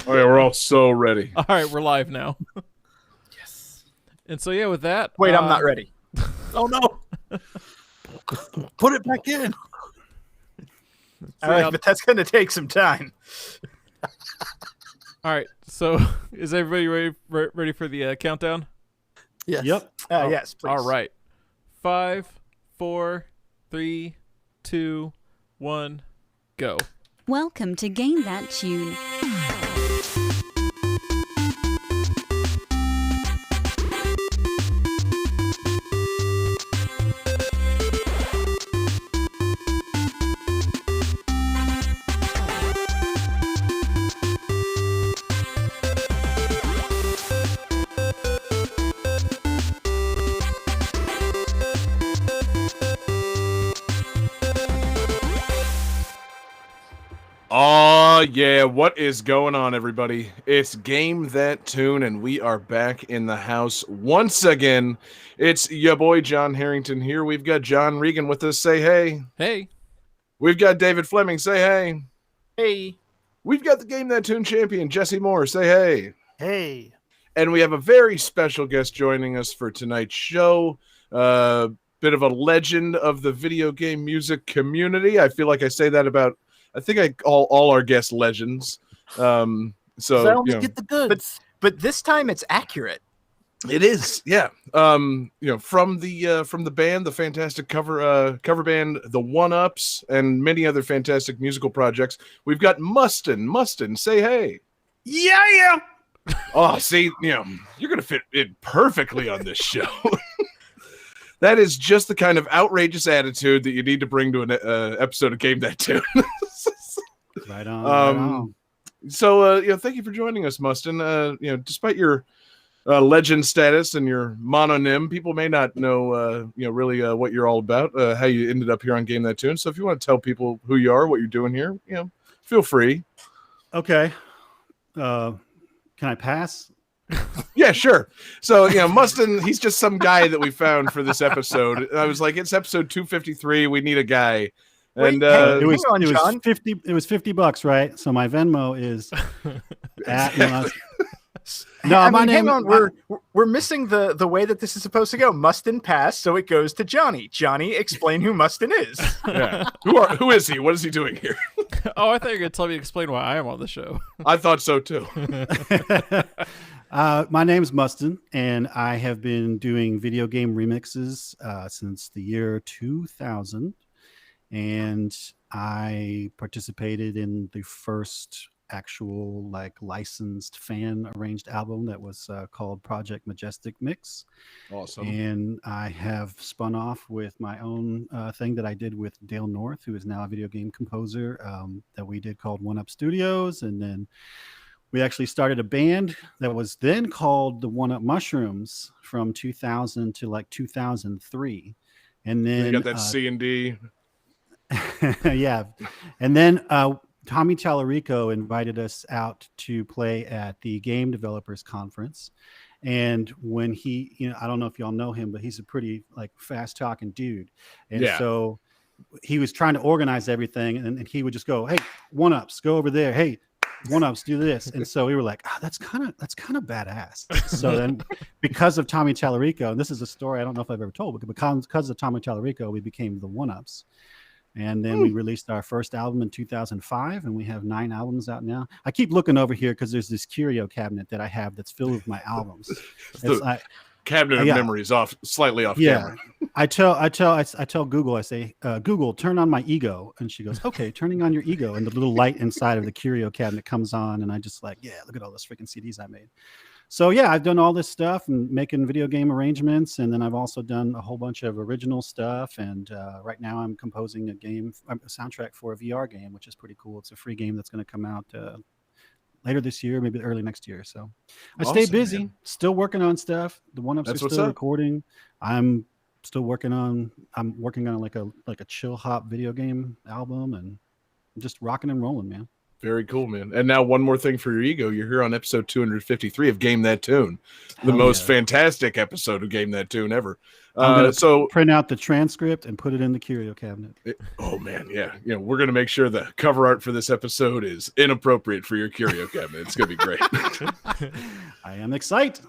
Okay, we're all so ready. All right, we're live now. Yes. And so yeah, with that. Wait, I'm not ready. Oh no! Put it back in. All right, but that's going to take some time. All right. So is everybody ready for the countdown? Yes. Yep. Yes, please. All right. 5, 4, 3, 2, 1, go. Welcome to Game That Tune. Oh, yeah. What is going on, everybody? It's Game That Tune, and we are back in the house once again. It's your boy, John Harrington, here. We've got John Regan with us. Say hey. Hey. We've got David Fleming. Say hey. Hey. We've got the Game That Tune champion, Jesse Moore. Say hey. Hey. And we have a very special guest joining us for tonight's show. Bit of a legend of the video game music community. I feel like I say that about... I think I call all our guests legends. So Get the goods. But this time it's accurate. It is, yeah. From the band, the fantastic cover band, the One Ups, and many other fantastic musical projects. We've got Mustin. Mustin, say hey. Yeah. Oh, see, you're gonna fit in perfectly on this show. That is just the kind of outrageous attitude that you need to bring to an episode of Game That Tune. Right on. So, thank you for joining us, Mustin. Despite your legend status and your mononym, people may not know, really what you're all about, how you ended up here on Game That Tune. So, if you want to tell people who you are, what you're doing here, feel free. Okay. Can I pass? Yeah, sure. So, Mustin, he's just some guy that we found for this episode. I was like, it's episode 253. We need a guy. And Wait, It was John. $50. It was $50, right? So my Venmo is at. No, my name. Hang on. We're missing the way that this is supposed to go. Mustin pass, so it goes to Johnny. Johnny, explain who Mustin is. yeah. Who is he? What is he doing here? Oh, I thought you were going to tell me to explain why I am on the show. I thought so too. My name's Mustin, and I have been doing video game remixes since the year 2000. And I participated in the first actual licensed fan arranged album that was called Project Majestic Mix. Awesome. And I have spun off with my own thing that I did with Dale North, who is now a video game composer, that we did called One Up Studios. And then we actually started a band that was then called the One Up Mushrooms from 2000 to 2003. And then you got that C&D. yeah. And then Tommy Tallarico invited us out to play at the Game Developers Conference. And when he, I don't know if y'all know him, but he's a pretty fast talking dude. And so he was trying to organize everything, and he would just go, "Hey, One Ups, go over there. Hey, One Ups, do this." And so we were like, that's kind of badass. So then because of Tommy Tallarico, and this is a story I don't know if I've ever told, but because of Tommy Tallarico, we became the One Ups. And then we released our first album in 2005, and we have 9 albums out now. I keep looking over here because there's this curio cabinet that I have that's filled with my albums. Cabinet of memories slightly off yeah. camera. I tell Google, I say, Google, turn on my ego. And she goes, okay, turning on your ego. And the little light inside of the curio cabinet comes on. And I just look at all those freaking CDs I made. So yeah, I've done all this stuff and making video game arrangements. And then I've also done a whole bunch of original stuff. And right now I'm composing a soundtrack for a VR game, which is pretty cool. It's a free game that's going to come out later this year, maybe early next year. So I stay busy, man. Still working on stuff. The One Ups are still recording. I'm working on like a chill hop video game album, and just rocking and rolling, man. Very cool, man. And now one more thing for your ego. You're here on episode 253 of Game That Tune, the Hell most yeah. fantastic episode of Game That Tune ever. I'm gonna So print out the transcript and put it in the curio cabinet. oh man, yeah. We're going to make sure the cover art for this episode is inappropriate for your curio cabinet. It's going to be great. I am excited.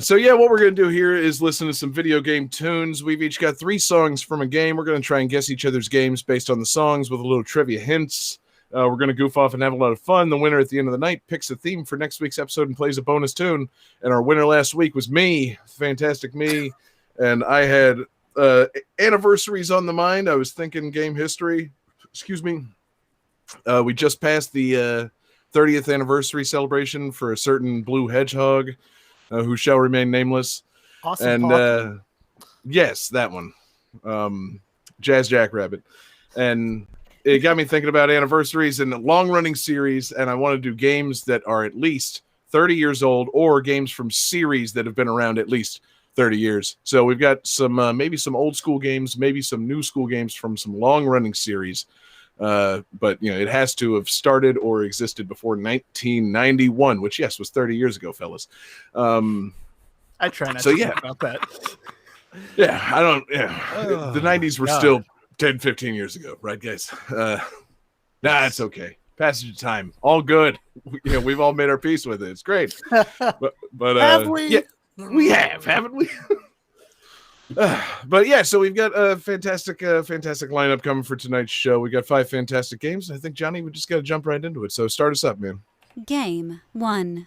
So yeah, what we're going to do here is listen to some video game tunes. We've each got 3 songs from a game. We're going to try and guess each other's games based on the songs with a little trivia hints. We're going to goof off and have a lot of fun. The winner at the end of the night picks a theme for next week's episode and plays a bonus tune. And our winner last week was me, fantastic me. And I had anniversaries on the mind. I was thinking game history. Excuse me. We just passed the 30th anniversary celebration for a certain blue hedgehog who shall remain nameless. Awesome. And yes, that one. Jazz Jackrabbit. And it got me thinking about anniversaries and a long-running series, and I want to do games that are at least 30 years old or games from series that have been around at least 30 years. So we've got some maybe some old school games, maybe some new school games from some long-running series. But it has to have started or existed before 1991, which yes was 30 years ago, fellas. I try not to think about that. Yeah, I don't. Yeah, the 90s were still 10, 15 years ago, right, guys? It's okay. Passage of time, all good. We've all made our peace with it. It's great. But Have we? Yeah, we have, haven't we? But yeah, so we've got a fantastic lineup coming for tonight's show. We got 5 fantastic games. I think Johnny, we just got to jump right into it. So start us up, man. Game 1.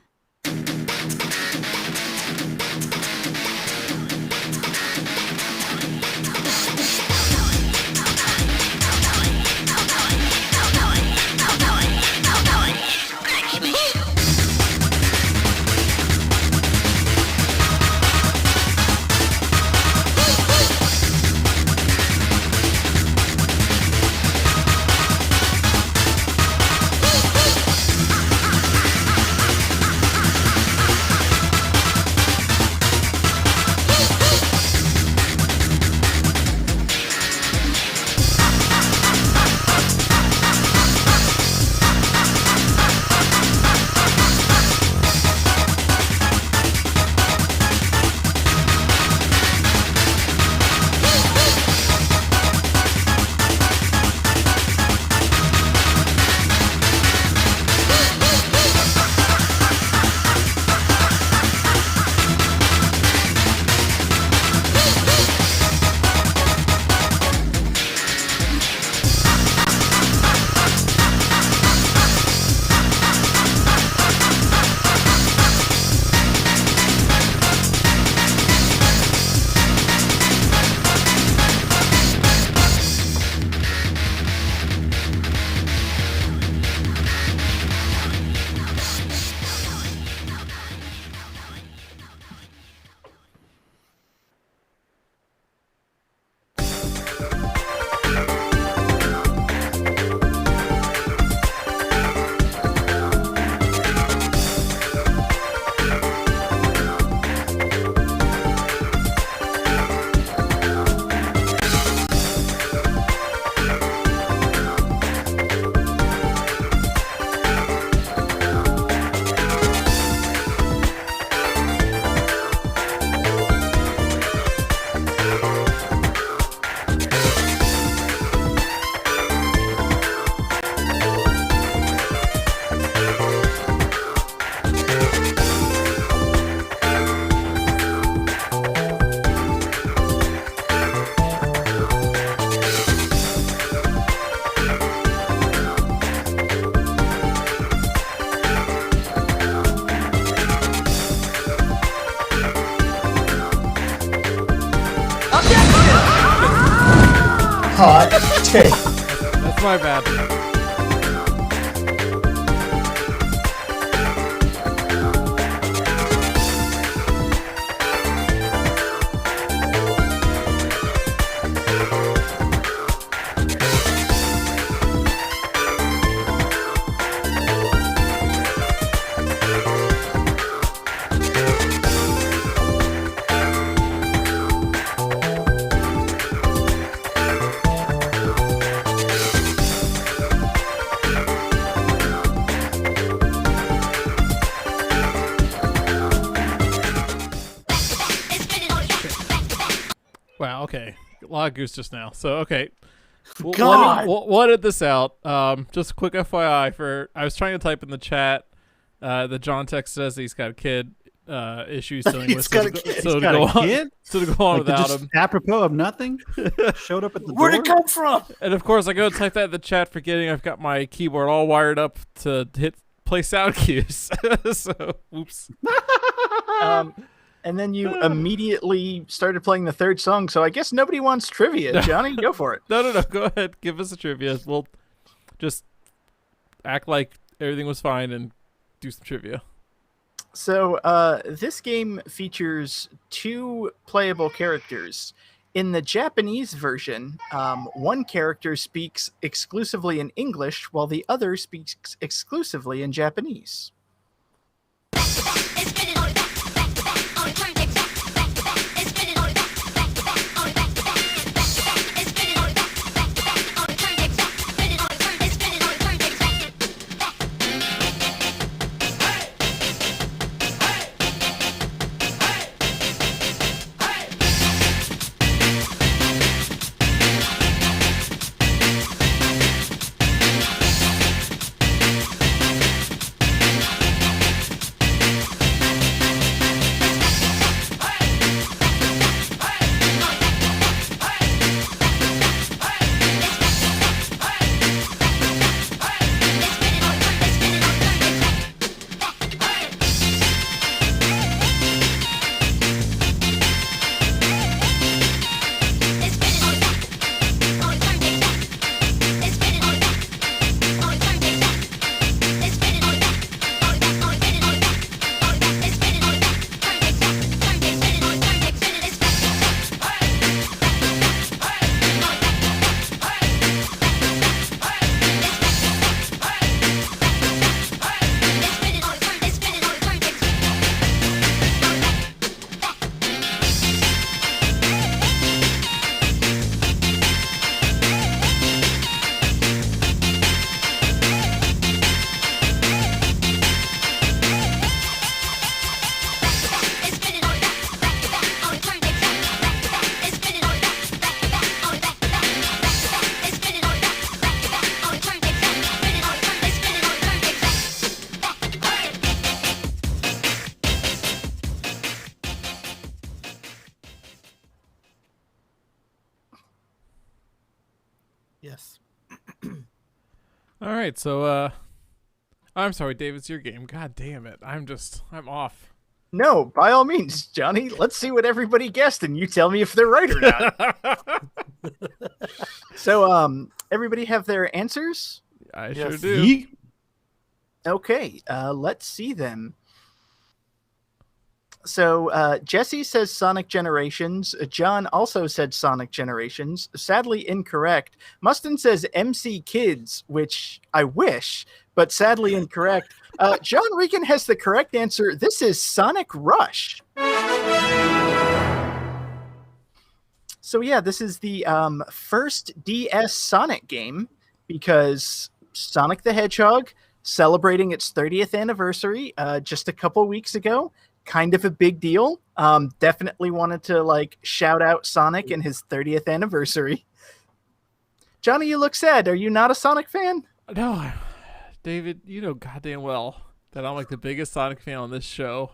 Hot take. That's my bad. lot of goose just now. So okay, God. we'll edit this out. Just a quick FYI I was trying to type in the chat. That John text says he's got a kid issues dealing with. He's got a kid. So He's got a kid? to go on Like, without just him. apropos of nothing, showed up at the Where'd door. it come from? And of course, I go type that in the chat, forgetting I've got my keyboard all wired up to hit play sound cues. So, oops. And then you immediately started playing the third song. So I guess nobody wants trivia. Johnny, go for it. No. Go ahead. Give us a trivia. We'll just act like everything was fine and do some trivia. So this game features 2 playable characters. In the Japanese version, one character speaks exclusively in English, while the other speaks exclusively in Japanese. Yes. All right. So, I'm sorry, Dave. It's your game. God damn it. I'm off. No, by all means, Johnny. Let's see what everybody guessed, and you tell me if they're right or not. So, everybody have their answers? I Yes. sure do. Yeet. Okay, let's see them. So Jesse says Sonic Generations. John also said Sonic Generations. Sadly incorrect. Mustin says MC Kids, which I wish, but sadly incorrect. John Regan has the correct answer. This is Sonic Rush. So yeah, this is the first DS Sonic game because Sonic the Hedgehog celebrating its 30th anniversary just a couple weeks ago. Kind of a big deal. Definitely wanted to shout out Sonic and his 30th anniversary. Johnny, you look sad. Are you not a Sonic fan? No, David, you know goddamn well that I'm the biggest Sonic fan on this show.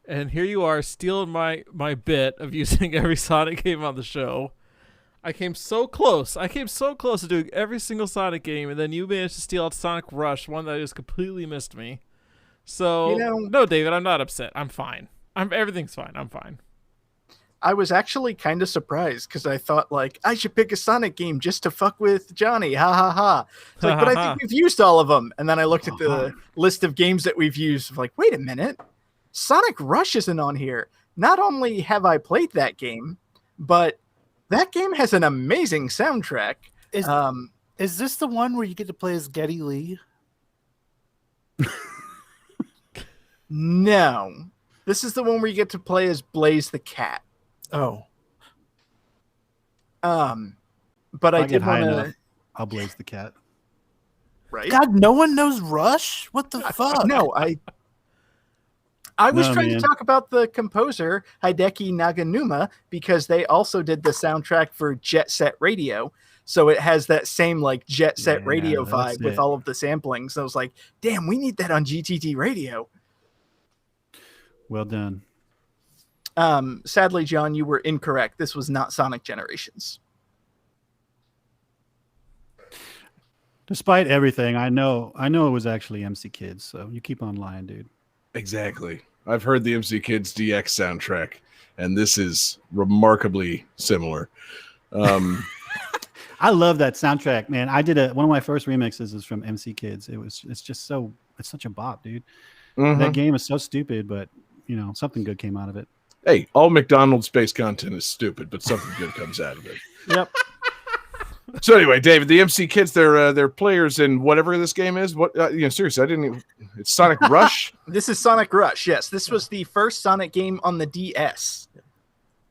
And here you are stealing my bit of using every Sonic game on the show. I came so close. To doing every single Sonic game, and then you managed to steal out Sonic Rush, one that just completely missed me. So, no, David, I'm not upset. I'm fine. Everything's fine. I'm fine. I was actually kind of surprised because I thought I should pick a Sonic game just to fuck with Johnny. Ha ha ha. It's but I think we've used all of them. And then I looked at the list of games that we've used. Wait a minute. Sonic Rush isn't on here. Not only have I played that game, but that game has an amazing soundtrack. Is this the one where you get to play as Geddy Lee? No. This is the one where you get to play as Blaze the Cat. Oh. But I did want to... I'll Blaze the Cat. Right? God, no one knows Rush? What the fuck? No, I was No, trying man. to talk about the composer Hideki Naganuma because they also did the soundtrack for Jet Set Radio. So it has that same like Jet Set Radio that's vibe with it. all of the samplings. So I was like, damn, we need that on GTT Radio. Well done. Sadly, John, you were incorrect. This was not Sonic Generations. Despite everything, I know it was actually MC Kids. So you keep on lying, dude. Exactly. I've heard the MC Kids DX soundtrack, and this is remarkably similar. I love that soundtrack, man. I did one of my first remixes is from MC Kids. It's such a bop, dude. That game is so stupid, but something good came out of it. Hey, all McDonald's space content is stupid, but something good comes out of it. Yep. So anyway, David, the MC Kids, they're players in whatever this game is. What seriously, I didn't even. It's Sonic Rush. This is Sonic Rush. Yes, this was the first Sonic game on the DS.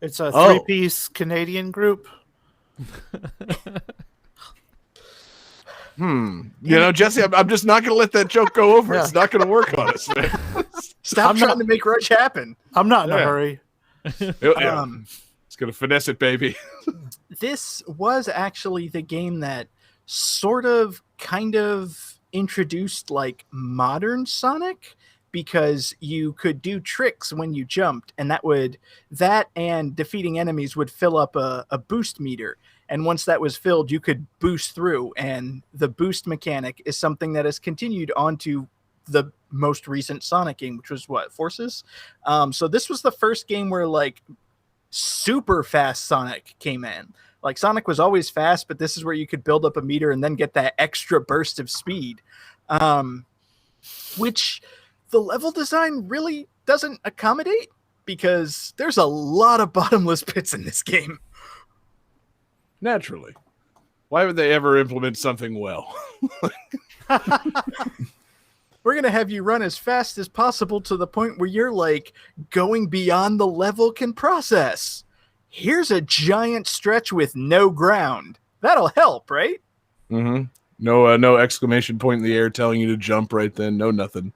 It's a three-piece Canadian group. Jesse, I'm just not going to let that joke go over. It's not going to work on us, man. Stop trying to make Rush happen. I'm not in a hurry. It's going to finesse it, baby. This was actually the game that kind of introduced like modern Sonic, because you could do tricks when you jumped, and that and defeating enemies would fill up a boost meter. And once that was filled, you could boost through. And the boost mechanic is something that has continued onto the most recent Sonic game, which was Forces? So this was the first game where like super fast Sonic came in. Like Sonic was always fast, but this is where you could build up a meter and then get that extra burst of speed, which the level design really doesn't accommodate, because there's a lot of bottomless pits in this game. Naturally. Why would they ever implement something well? We're going to have you run as fast as possible to the point where you're like going beyond the level can process. Here's a giant stretch with no ground. That'll help, right? Mm-hmm. No exclamation point in the air telling you to jump right then. No nothing.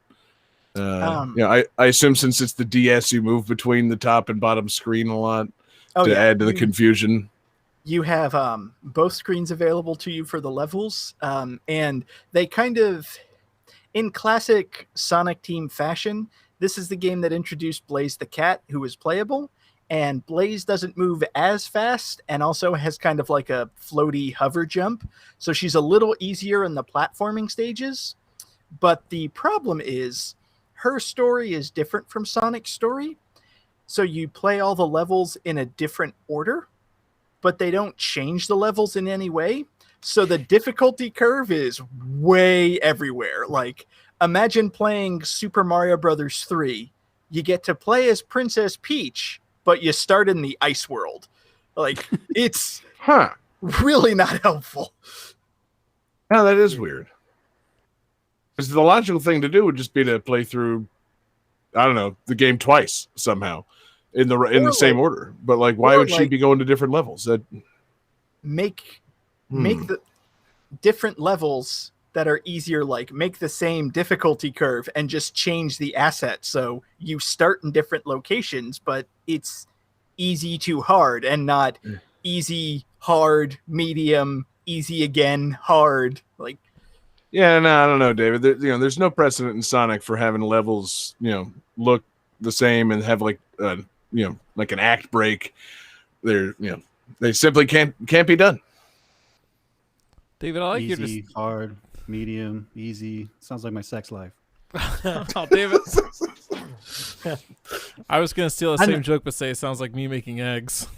I assume since it's the DS, you move between the top and bottom screen a lot to add to the confusion. You have both screens available to you for the levels, and they kind of, in classic Sonic Team fashion, this is the game that introduced Blaze the Cat, who is playable, and Blaze doesn't move as fast and also has kind of like a floaty hover jump, so she's a little easier in the platforming stages. But the problem is her story is different from Sonic's story, so you play all the levels in a different order, but they don't change the levels in any way. So the difficulty curve is way everywhere. Like, imagine playing Super Mario Brothers 3. You get to play as Princess Peach, but you start in the ice world. Like, it's really not helpful. No, that is weird. Because the logical thing to do would just be to play through, I don't know, the game twice somehow in the same order. But like, why would she be going to different levels? That make the different levels that are easier, like make the same difficulty curve and just change the asset. So you start in different locations, but it's easy to hard and not easy, hard, medium, easy again, hard. Like, yeah, no, I don't know, David. There's no precedent in Sonic for having levels, look the same and have like an act break. They simply can't be done. David, I like easy, hard, medium, easy. Sounds like my sex life. Oh, David. I was gonna steal the same joke, but say it sounds like me making eggs.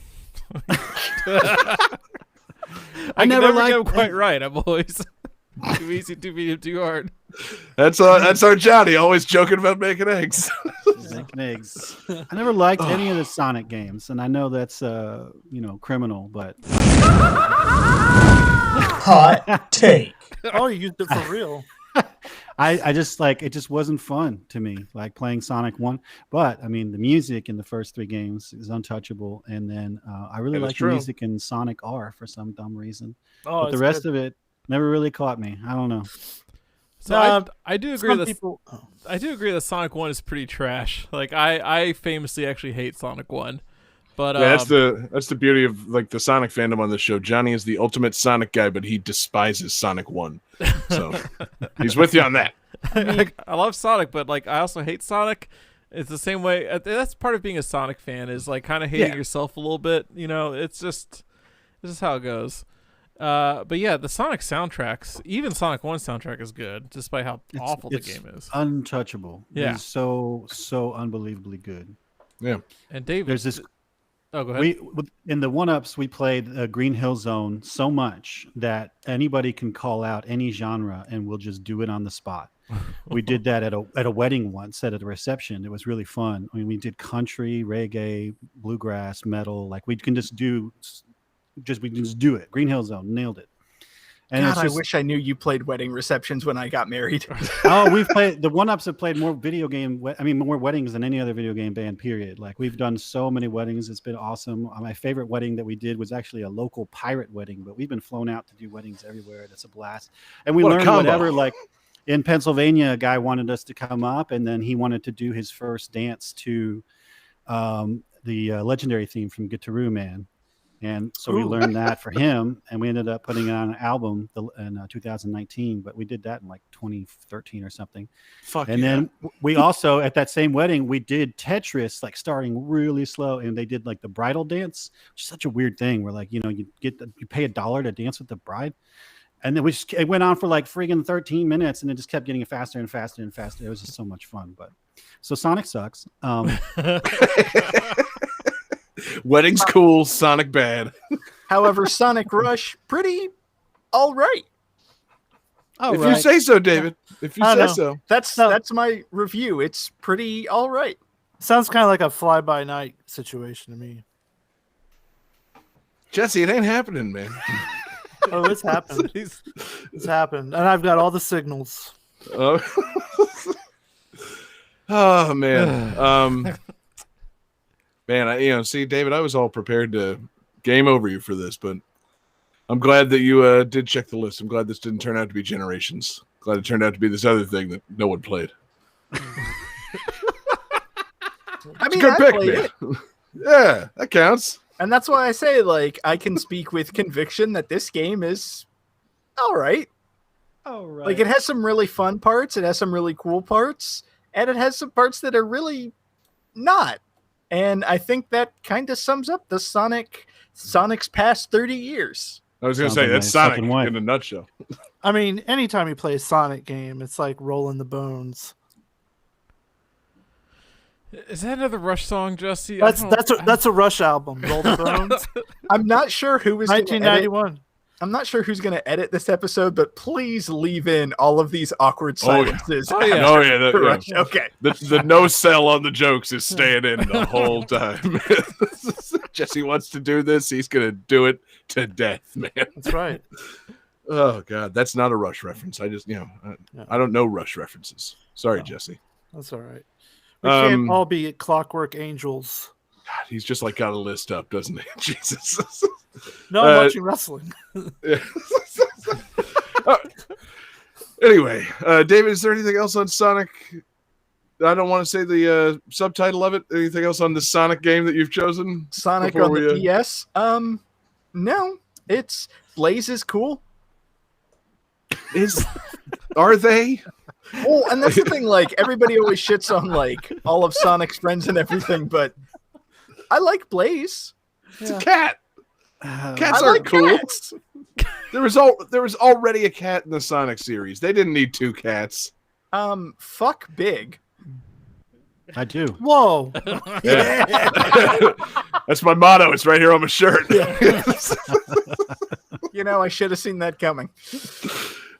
I never get them quite right. I'm always too easy, too medium, too hard. That's our Johnny, always joking about making eggs. Making eggs. I never liked any of the Sonic games, and I know that's criminal, but hot take. Oh, you used it for real. I just it just wasn't fun to me, like playing Sonic 1. But I mean, the music in the first 3 games is untouchable, and then I really like the music in Sonic R for some dumb reason. But the rest of it never really caught me. I don't know. So I do agree Some that people. I do agree that Sonic 1 is pretty trash. Like I famously actually hate Sonic 1. But Yeah, that's the beauty of like the Sonic fandom on this show. Johnny is the ultimate Sonic guy, but he despises Sonic 1. So he's with you on that. I love Sonic, but like I also hate Sonic. It's the same way. That's part of being a Sonic fan is like kind of hating yourself a little bit. You know, it's just how it goes. But yeah, the Sonic soundtracks, even Sonic 1 soundtrack is good, despite how awful the game is. Untouchable. Yeah. It's so unbelievably good. Yeah. And Dave, There's this. Oh, go ahead. In the 1-ups, we played Green Hill Zone so much that anybody can call out any genre and we'll just do it on the spot. We did that at a wedding once, at a reception. It was really fun. I mean, we did country, reggae, bluegrass, metal. Like we can just do it. Green Hill Zone, nailed it. And God, I wish I knew you played wedding receptions when I got married. Oh, we've played the 1-ups have played more more weddings than any other video game band, period. Like we've done so many weddings. It's been awesome. My favorite wedding that we did was actually a local pirate wedding, but we've been flown out to do weddings everywhere. And it's a blast. And we learned whatever, like in Pennsylvania, a guy wanted us to come up and then he wanted to do his first dance to the legendary theme from Guitaroo Man. And so we learned that for him, and we ended up putting it on an album in 2019. But we did that in like 2013 or something. Then we also, at that same wedding, we did Tetris, like starting really slow, and they did like the bridal dance, which is such a weird thing. Where like you pay $1 to dance with the bride, and then it went on for like friggin' 13 minutes, and it just kept getting faster and faster and faster. It was just so much fun. But so Sonic sucks. Wedding's cool, Sonic bad. However, Sonic Rush, pretty all right. If you say so, David. If you say so. That's my review. It's pretty all right. Sounds kind of like a fly-by-night situation to me. Jesse, it ain't happening, man. Oh, it's happened. It's happened. And I've got all the signals. Oh, oh man. Man, see, David, I was all prepared to game over you for this, but I'm glad that you did check the list. I'm glad this didn't turn out to be Generations. Glad it turned out to be this other thing that no one played. I mean, Good pick, played man. it. Yeah, that counts. And that's why I say, like, I can speak with conviction that this game is all right. All right. Like, it has some really fun parts. It has some really cool parts. And it has some parts that are really not. And I think that kind of sums up the Sonic's past 30 years. I was going to say, that's Sonic in a nutshell. I mean, anytime you play a Sonic game, it's like rolling the bones. Is that another Rush song, Jesse? That's a Rush album. Roll the Bones. I'm not sure who was 1991. I'm not sure who's going to edit this episode, but please leave in all of these awkward silences. Oh yeah. Rush. Okay. The no sell on the jokes is staying in the whole time. Jesse wants to do this. He's going to do it to death, man. That's right. Oh God, that's not a Rush reference. I just, I don't know Rush references. Sorry, Jesse. That's all right. We can't all be Clockwork Angels. God, he's just like got a list up, doesn't he? Jesus. No, I'm watching wrestling. Yeah. Anyway, David, is there anything else on Sonic? I don't want to say the subtitle of it. Anything else on the Sonic game that you've chosen? Sonic on the DS? No. It's Blaze is cool. Are they? Oh, and that's the thing, like, everybody always shits on, like, all of Sonic's friends and everything, but I like Blaze. It's a cat. Cats I are like cool. cats. There was already a cat in the Sonic series. They didn't need two cats. Fuck Big. I do. Whoa. Yeah. That's my motto. It's right here on my shirt. I should have seen that coming.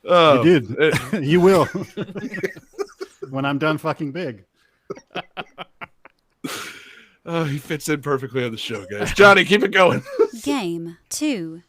Oh, you did. You will. When I'm done fucking Big. Oh, he fits in perfectly on the show, guys. Johnny, keep it going. Game 2.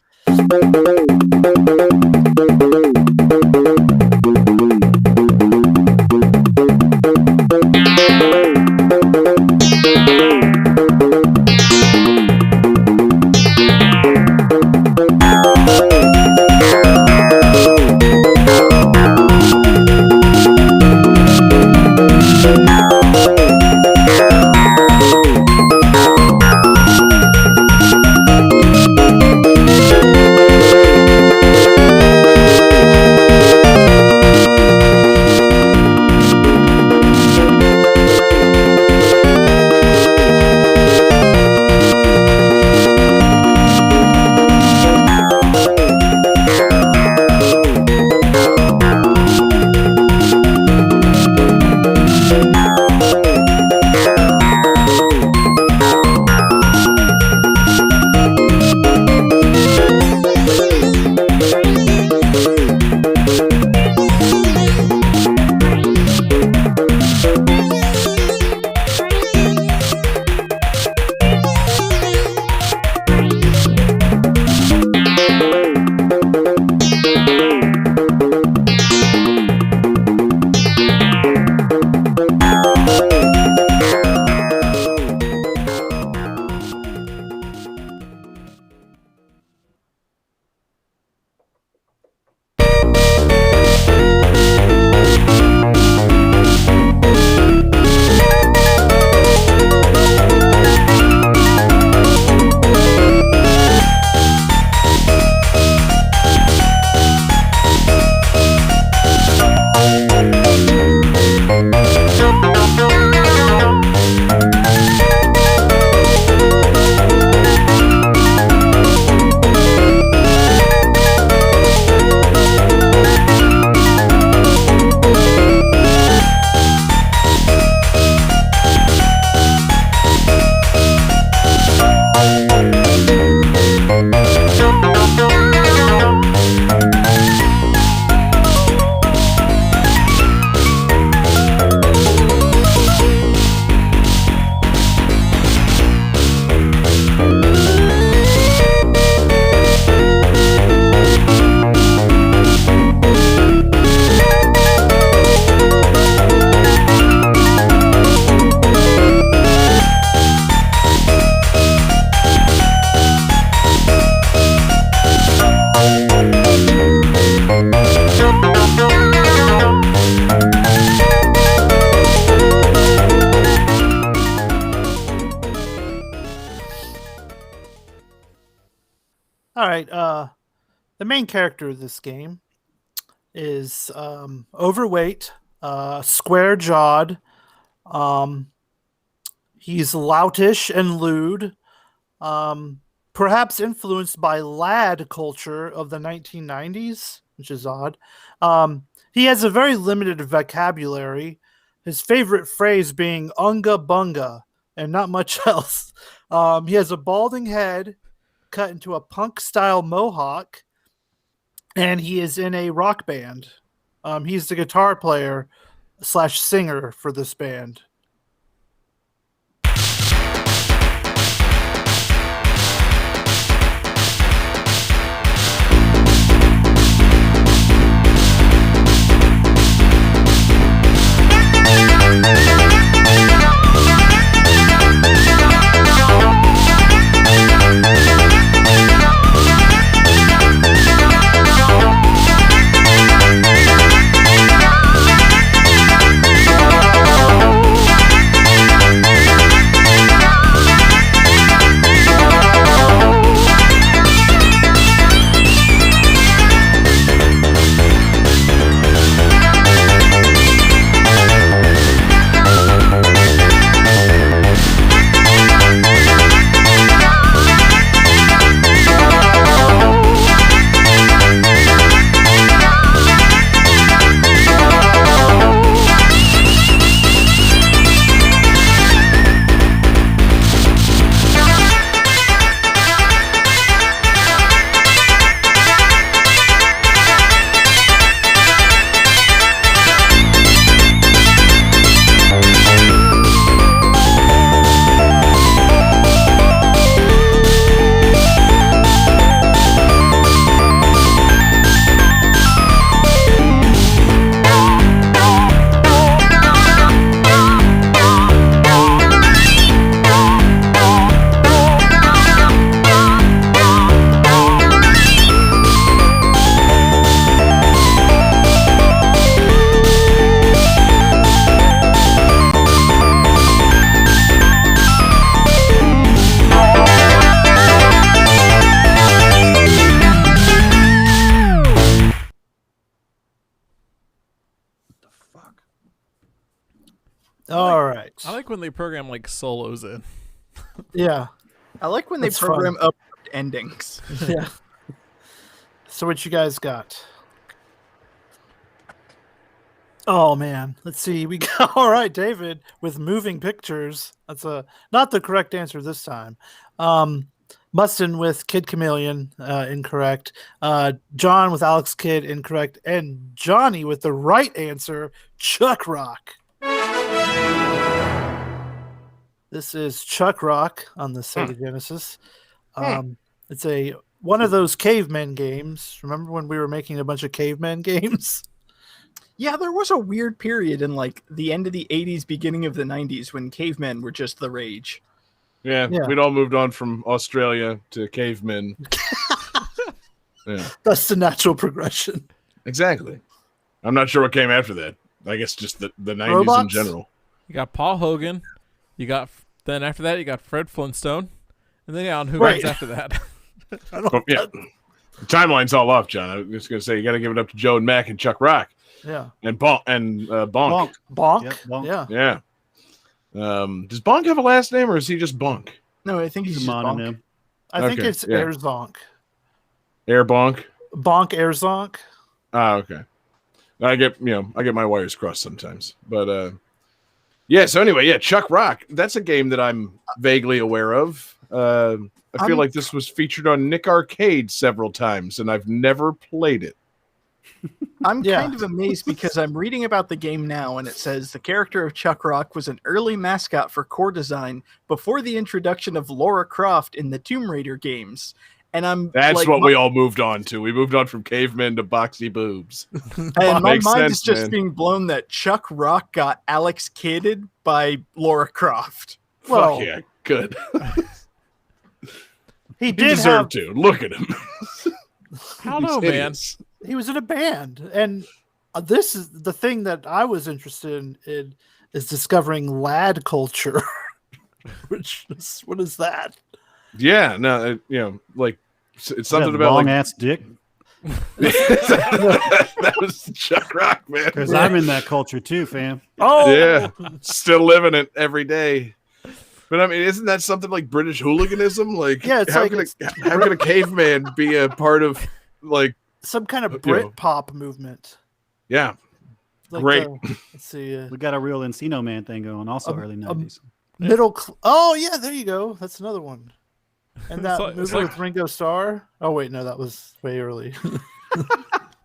the main character of this game is overweight, square-jawed. He's loutish and lewd, perhaps influenced by lad culture of the 1990s, which is odd. He has a very limited vocabulary, his favorite phrase being unga bunga and not much else. He has a balding head cut into a punk-style mohawk, and he is in a rock band. He's the guitar player / singer for this band. All right. I like when they program like solos in. Yeah. I like when they That's program fun. up endings. Yeah. So what you guys got? Oh man, let's see. We got all right, David with moving pictures. That's not the correct answer this time. Mustin with Kid Chameleon, incorrect. John with Alex Kidd, incorrect, and Johnny with the right answer, Chuck Rock. This is Chuck Rock on the Sega Genesis. It's one of those cavemen games. Remember when we were making a bunch of cavemen games? Yeah, there was a weird period in like the end of the 80s, beginning of the 90s when cavemen were just the rage. Yeah, we'd all moved on from Australia to cavemen. Yeah, That's the natural progression. exactly. I'm not sure what came after that. I guess just the 90s in Robots? general. You got Paul Hogan. Then after that, you got Fred Flintstone. And then on who Right. comes after that? But, yeah, the timeline's all off, John. I was just going to say, you got to give it up to Joe and Mac and Chuck Rock. Yeah. And Bonk. Bonk. Bonk? Yep, Bonk. Yeah. Yeah. Does Bonk have a last name, or is he just Bonk? No, I think he's He's a just bonk. mononym. I think Okay, it's yeah. Airzonk. Air Bonk? Bonk Airzonk. Ah, okay. I get my wires crossed sometimes. But yeah, so anyway, yeah, Chuck Rock. That's a game that I'm vaguely aware of. I feel like this was featured on Nick Arcade several times, and I've never played it. I'm Yeah. kind of amazed because I'm reading about the game now, and it says the character of Chuck Rock was an early mascot for core design before the introduction of Lara Croft in the Tomb Raider games. And That's like, what we all moved on to. We moved on from cavemen to boxy boobs. and my Makes mind sense, is just man. being blown that Chuck Rock got Alex Kidded by Lara Croft. Well, Fuck yeah, good. he He did deserved have. to. Look at him. I don't know, These man. idiots. He was in a band, and this is the thing that I was interested in is discovering lad culture. What is that? Yeah, no, like it's something Yeah, about long like ass dick. That was Chuck Rock, man. Because I'm in that culture too, fam. Oh, Yeah, still living it every day. But I mean, isn't that something like British hooliganism? Like, Yeah, it's how like can a caveman be a part of like? some kind of you Brit know. pop movement. Yeah, Like Great. Let's see. We got a real Encino Man thing going, also early 90s. Oh yeah, there you go. That's another one. And that It's movie like- with Ringo Starr. Oh wait, no, that was way early.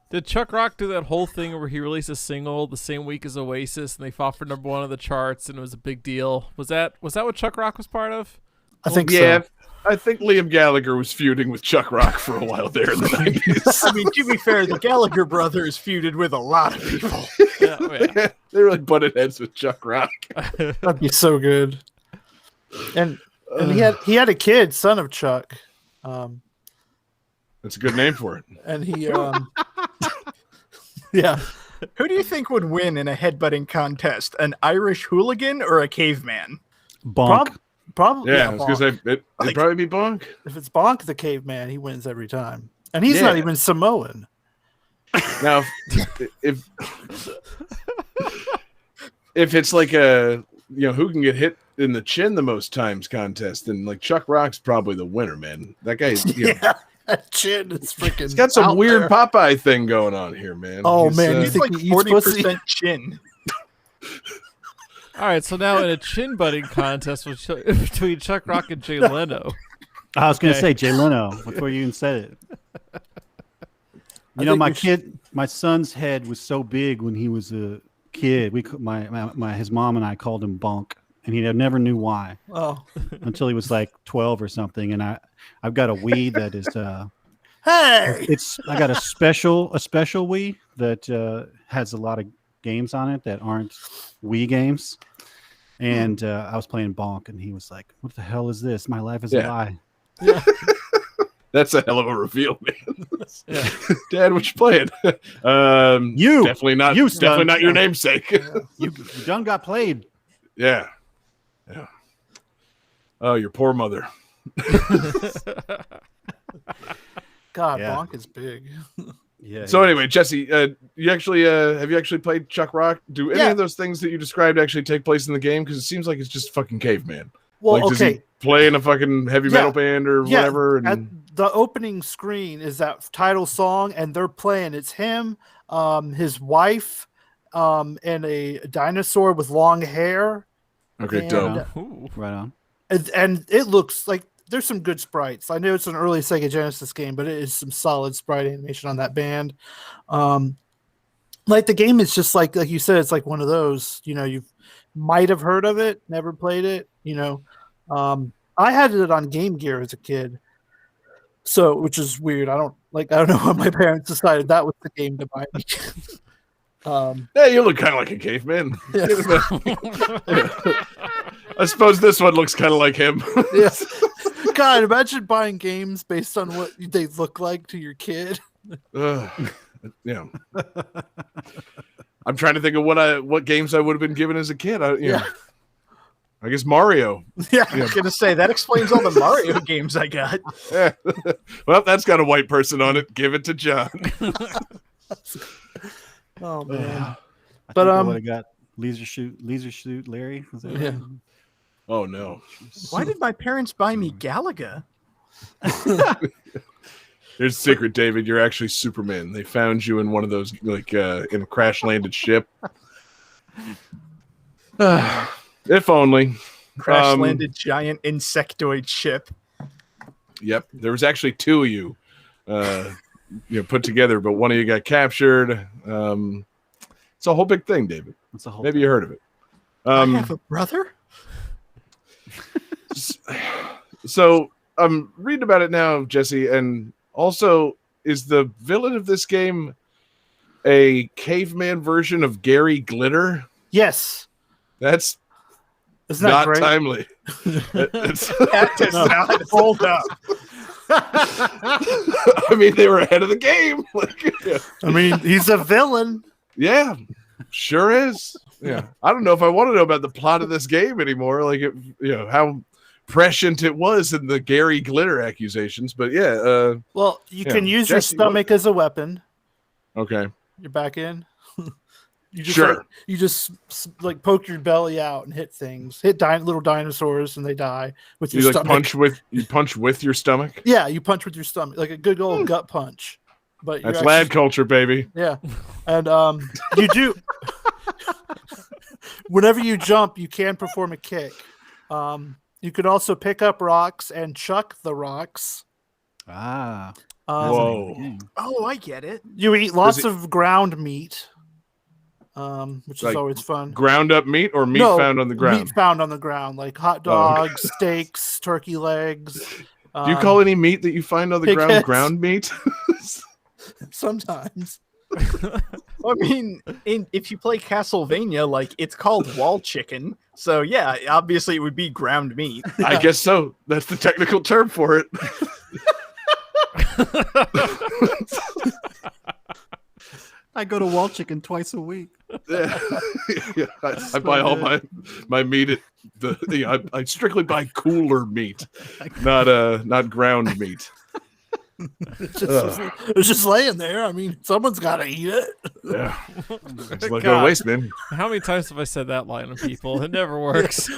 Did Chuck Rock do that whole thing where he released a single the same week as Oasis and they fought for number 1 of the charts and it was a big deal? Was that what Chuck Rock was part of? I think yeah. so. I think Liam Gallagher was feuding with Chuck Rock for a while there in the 90s. I mean, to be fair, the Gallagher brothers feuded with a lot of people. Yeah, oh, yeah. They really butted heads with Chuck Rock. That'd be so good. And he had a kid, son of Chuck. That's a good name for it. And he yeah. Who do you think would win in a headbutting contest? An Irish hooligan or a caveman? Bonk. Probably Yeah, I was Bonk. gonna say it'd probably be Bonk. If it's Bonk the caveman, he wins every time. And he's Yeah. not even Samoan. Now, if it's like a who can get hit in the chin the most times contest, then like Chuck Rock's probably the winner, man. That guy, Yeah. That chin is freaking. he's got some out weird there. Popeye thing going on here, man. Oh, He's, man, you He's think like he eats pussy? 40% chin. All right, so now in a chin butting contest between Chuck Rock and Jay Leno. I was going to Okay. say Jay Leno before you even said it. You know, my son's head was so big when he was a kid. His mom and I called him Bonk, and he never knew why Oh, until he was like 12 or something. And I've got a Wii that is hey! I got a special Wii that has a lot of games on it that aren't Wii games. And I was playing Bonk, and he was like, "What the hell is this? My life is a lie." That's a hell of a reveal, man. Yeah. Dad, what you playing? You definitely not. you, definitely son. not your namesake. You done got played. Yeah. Oh, your poor mother. God, Yeah. Bonk is big. Yeah. So anyway, Jesse, you actually have you actually played Chuck Rock? Do any Yeah. of those things that you described actually take place in the game? Because it seems like it's just fucking caveman. Well, Like, does he okay. play in a fucking heavy Yeah. metal band or Yeah, whatever? And At the opening screen is that title song, and they're playing. It's him, his wife, and a dinosaur with long hair. okay, and- dope. Ooh. Right on. And it looks like there's some good sprites. I know it's an early Sega Genesis game, but it is some solid sprite animation on that band. Like the game is just like you said, it's like one of those, you might have heard of it, never played it, I had it on Game Gear as a kid. So, which is weird. I don't know how my parents decided that was the game to buy me. Yeah, you look kind of like a caveman. Yeah. I suppose this one looks kind of like him. Yes. God, imagine buying games based on what they look like to your kid. Yeah. I'm trying to think of what games I would have been given as a kid. I guess Mario. Yeah, I was going to say, that explains all the Mario games I got. Yeah. Well, that's got a white person on it. Give it to John. Oh man. I But, think I would have got Laser Shoot Larry. Was that Yeah. right? Oh no. Why did my parents buy me Galaga? Here's the secret, David. You're actually Superman. They found you in one of those, like, in a crash-landed ship. If only. Crash landed giant insectoid ship. Yep. There was actually two of you, put together, but one of you got captured. It's a whole big thing, David. That's a whole. Maybe you heard of it. I have a brother? So I'm reading about it now, Jesse, and also, is the villain of this game a caveman version of Gary Glitter? Yes. That's Isn't that not great? timely. It's- That does not hold up. I mean, they were ahead of the game. Like, yeah. I mean, he's a villain. Yeah, sure is. Yeah, I don't know if I want to know about the plot of this game anymore. Like, how prescient it was in the Gary Glitter accusations. But yeah, Well, you Yeah. can use your Jesse, what- stomach as a weapon. okay, You're back in. You just Sure. you just like poke your belly out and hit things, hit little dinosaurs, and they die with your you like stomach. punch with your stomach. Yeah, you punch with your stomach, like a good old gut punch. But That's you're lad actually, culture, baby. yeah, and you do. Whenever you jump, you can perform a kick. You could also pick up rocks and chuck the rocks. Ah. Um, Whoa. Oh, I get it. You eat lots it- of ground meat, which Like is always fun. Ground up meat or meat No, found on the ground? Meat found on the ground, like hot Oh, okay. dogs, steaks, turkey legs. Do you call any meat that you find on the pig ground heads. ground meat? Sometimes. I mean, if you play Castlevania, like it's called wall chicken. So yeah, obviously it would be ground meat. I guess so. That's the technical term for it. I go to Wall Chicken twice a week. Yeah. Yeah, I buy all my meat at I strictly buy cooler meat, not ground meat. It's just laying there. I mean, someone's got to eat it. Yeah, it's like God. a waste, man. How many times have I said that line to people? It never works.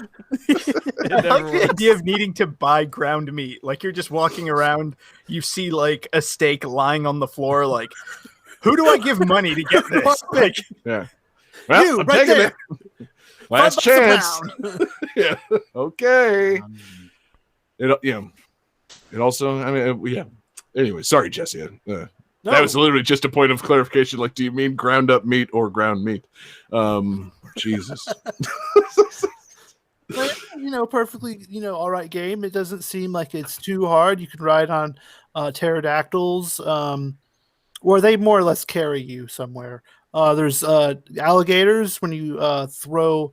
It I never like the works. idea of needing to buy ground meat. Like you're just walking around, you see like a steak lying on the floor. Like, who do I give money to get this? Like, Yeah. Well, You, I'm right taking there. it. Last $5 a chance. pound. Yeah. Okay. It also. I mean, yeah. Anyway, sorry, Jesse. That was literally just a point of clarification. Like, do you mean ground up meat or ground meat? Jesus. But, perfectly, all right game. It doesn't seem like it's too hard. You can ride on pterodactyls, or they more or less carry you somewhere. There's alligators. When you throw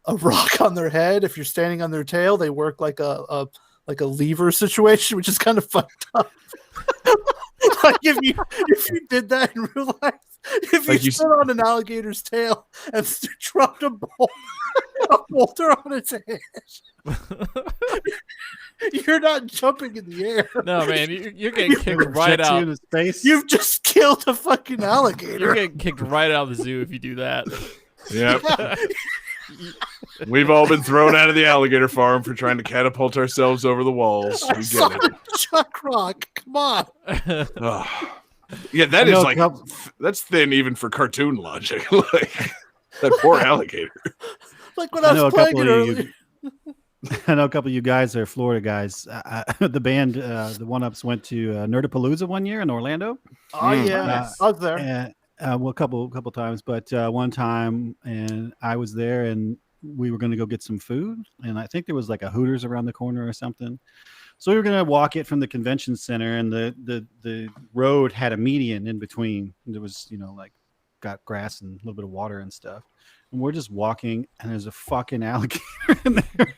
a rock on their head, if you're standing on their tail, they work like a lever situation, which is kind of fucked up. Like if you did that in real life, if Like you you stood on an alligator's tail and dropped a boulder on its head, you're not jumping in the air. No, man, you're getting kicked right Jets you in out. his face. You've just killed a fucking You're alligator. getting kicked right out of the zoo if you do that. Yep. We've all been thrown out of the alligator farm for trying to catapult ourselves over the walls. I'm We sorry, get it. Chuck Rock. Come on. Ugh. Yeah, that I is know a like couple- that's thin even for cartoon logic. Like that poor alligator. Like when I I know was a playing couple it of earlier. you. I know a couple of you guys are Florida guys. The band, the One Ups, went to Nerdapalooza one year in Orlando. Oh yeah, I was there. And, well, a couple times, but one time, and I was there, and we were going to go get some food, and I think there was like a Hooters around the corner or something. So we were going to walk it from the convention center, and the road had a median in between. There was, like got grass and a little bit of water and stuff. And we're just walking, and there's a fucking alligator in there,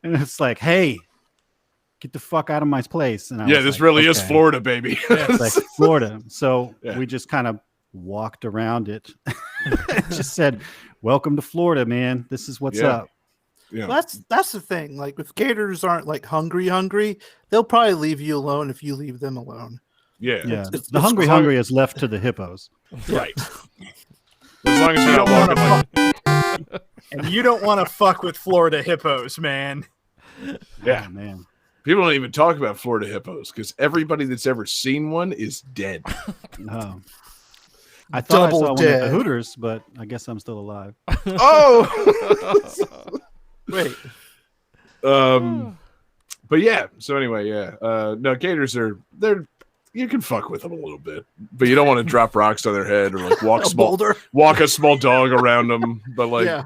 and it's like, hey, get the fuck out of my place. And I Yeah, was this like, really is okay. Florida, baby. It's like Florida. So Yeah. we just kind of walked around it. Just said, welcome to Florida, man. This is what's Yeah. up. Yeah. That's the thing. Like if gators aren't like hungry, they'll probably leave you alone if you leave them alone. Yeah. Yeah. It's- The it's hungry close. hungry is left to the hippos. Right. As long as you're not walking like and you don't want to fuck with Florida hippos, man. Yeah. Oh, man. people don't even talk about Florida hippos because everybody that's ever seen one is dead. Oh. I thought Double I saw one at dead. the Hooters, but I guess I'm still alive. Oh. Wait, But yeah, so anyway, yeah. No, gators they're you can fuck with them a little bit, but you don't want to drop rocks on their head or like a boulder. walk a small dog around them. But like, Yeah.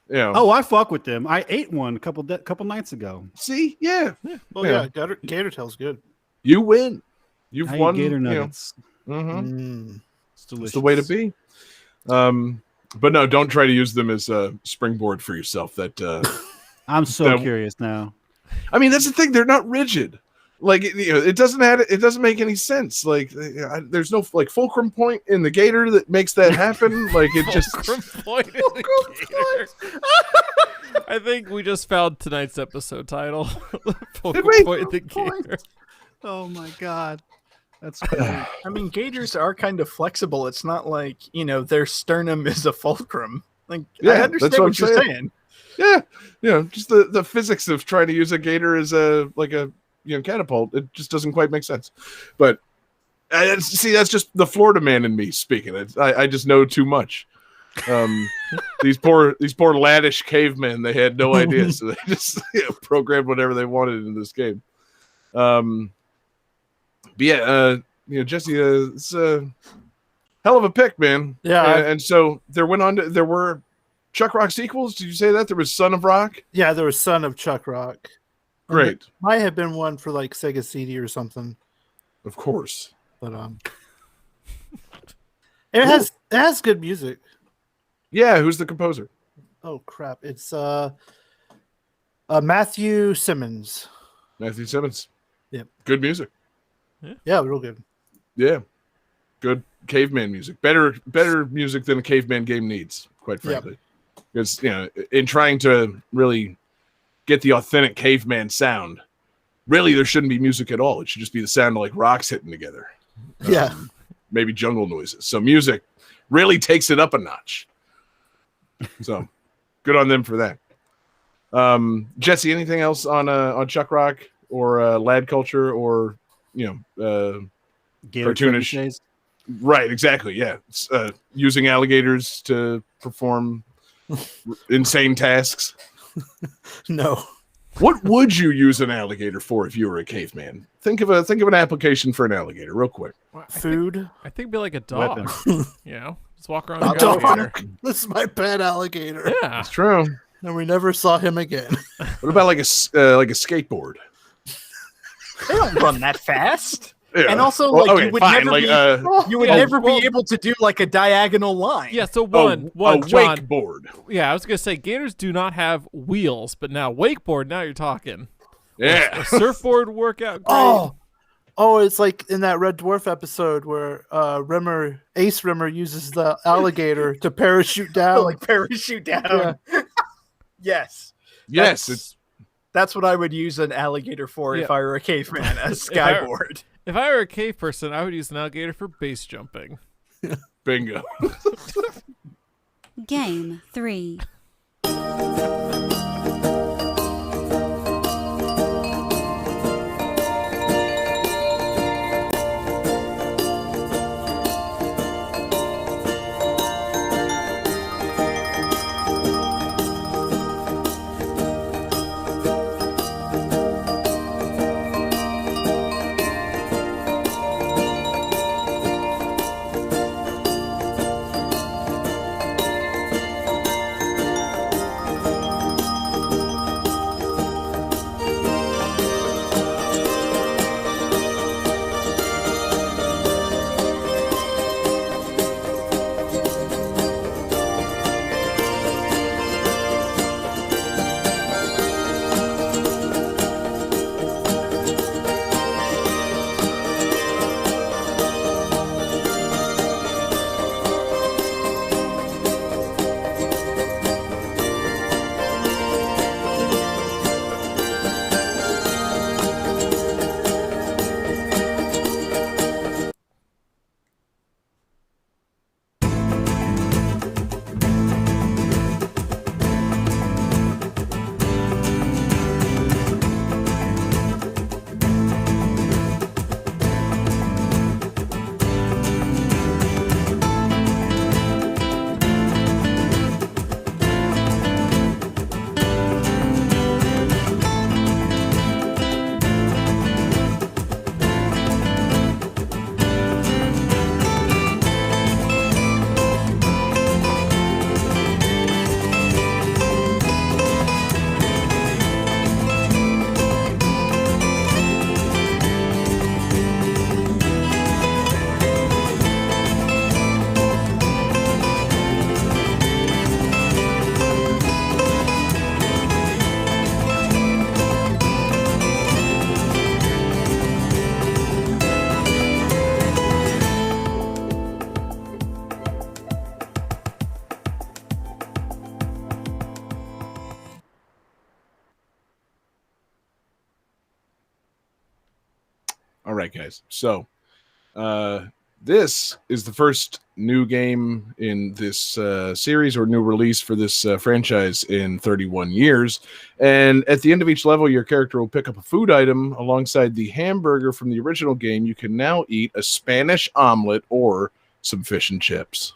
you know, Oh, I fuck with them. I ate one a couple nights ago. see, yeah, Well, Yeah. yeah, gator tail's good. you win. You've I won. eat gator you know. nuggets. Mhm. It's delicious. It's the way to be. But no, don't try to use them as a springboard for yourself. That I'm so that- curious now. I mean, that's the thing. They're not rigid. Like it doesn't make any sense. Like there's no like fulcrum point in the gator that makes that happen. Like it just Fulcrum point in the gator. I think we just found tonight's episode title. Did we? Point the gator. Oh my god, that's great. I mean, gators are kind of flexible. It's not like, their sternum is a fulcrum. Like, Yeah, I that's understand what what I'm you're saying. saying. Yeah, just the physics of trying to use a gator as a catapult. It just doesn't quite make sense. But see, that's just the Florida man in me speaking. I just know too much. These poor laddish cavemen, they had no idea, so they just programmed whatever they wanted in this game. But yeah, Jesse, it's a hell of a pick, man. Yeah. And so there were Chuck Rock sequels. Did you say that there was Son of Rock? Yeah, there was Son of Chuck Rock. And Great, there might have been one for like Sega CD or something, of course. but it has good music. Yeah, who's the composer? Oh crap! It's Matthew Simmons. Matthew Simmons. Yep. Good music. Yeah, real good. Yeah. Good caveman music. Better music than a caveman game needs, quite frankly. Because, in trying to really get the authentic caveman sound, really there shouldn't be music at all. It should just be the sound of like rocks hitting together. Yeah. Maybe jungle noises. So music really takes it up a notch. So good on them for that. Jesse, anything else on Chuck Rock or Lad Culture or Gator cartoonish days. Right, exactly. Yeah, using alligators to perform insane tasks. No. What would you use an alligator for if you were a caveman? Think of an application for an alligator, real quick. Food. I think it'd be like a dog. Weapon. Just walk around A like an alligator. dog. This is my pet alligator. Yeah. It's true. And we never saw him again. What about like a skateboard? They don't run that fast. Yeah. And also, Well, like, okay, you would fine. never Like you would Yeah, never well- be able to do like a diagonal line. Yeah, so a one, John. wakeboard. Yeah, I was gonna say gators do not have wheels, but now wakeboard. Now you're talking. Yeah. A surfboard workout. Great. Oh, it's like in that Red Dwarf episode where Ace Rimmer uses the alligator to parachute down. like parachute down. Yes. Yes. That's what I would use an alligator for if Yeah. I were a caveman, a I- skyboard. If I were a cave person, I would use an alligator for base jumping. Bingo. Game 3. All right, guys. So, this is the first new game in this series or new release for this franchise in 31 years. And at the end of each level, your character will pick up a food item alongside the hamburger from the original game. You can now eat a Spanish omelet or some fish and chips.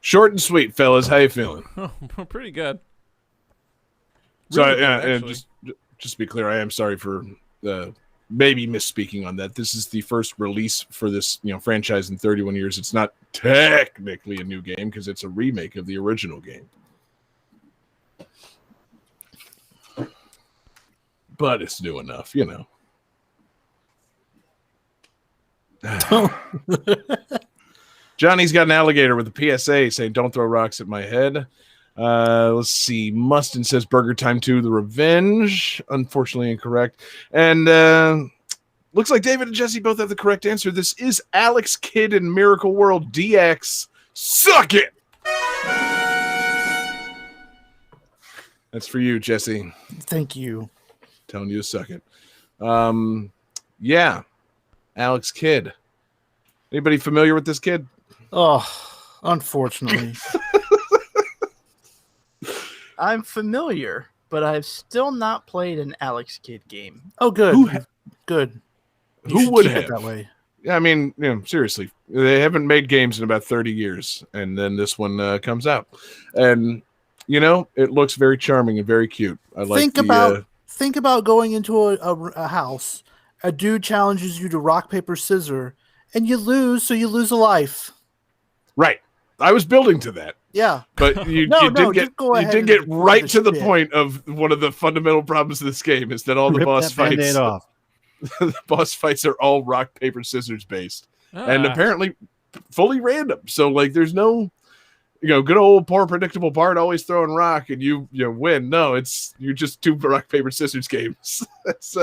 Short and sweet, fellas. How you feeling? Pretty good. So, Really good, and actually. just to be clear, I am sorry for maybe misspeaking on that. This is the first release for this franchise in 31 years. It's not technically a new game because it's a remake of the original game. But it's new enough, Johnny's got an alligator with a PSA saying, "Don't throw rocks at my head." Let's see. Mustin says Burger Time 2, The Revenge. Unfortunately incorrect. And looks like David and Jesse both have the correct answer. This is Alex Kidd in Miracle World DX. Suck it! That's for you, Jesse. Thank you. Telling you to suck it. Yeah. Alex Kidd. Anybody familiar with this kid? Oh, unfortunately. I'm familiar, but I've still not played an Alex Kidd game. Oh, good. Good. You Who should would keep it have? that way? Yeah, I mean, seriously, they haven't made games in about 30 years, and then this one comes out, and it looks very charming and very cute. I like Think about going into a house. A dude challenges you to rock paper scissors, and you lose, so you lose a life. Right. I was building to that, Yeah. but you did get right to the point of one of the fundamental problems of this game is that all the Rip boss that Band-Aid fights, off. the boss fights are all rock paper scissors based, and Ah. apparently fully random. So there's no. Good old poor predictable part, always throwing rock and you win. No, you're just two rock, paper, scissors games. That's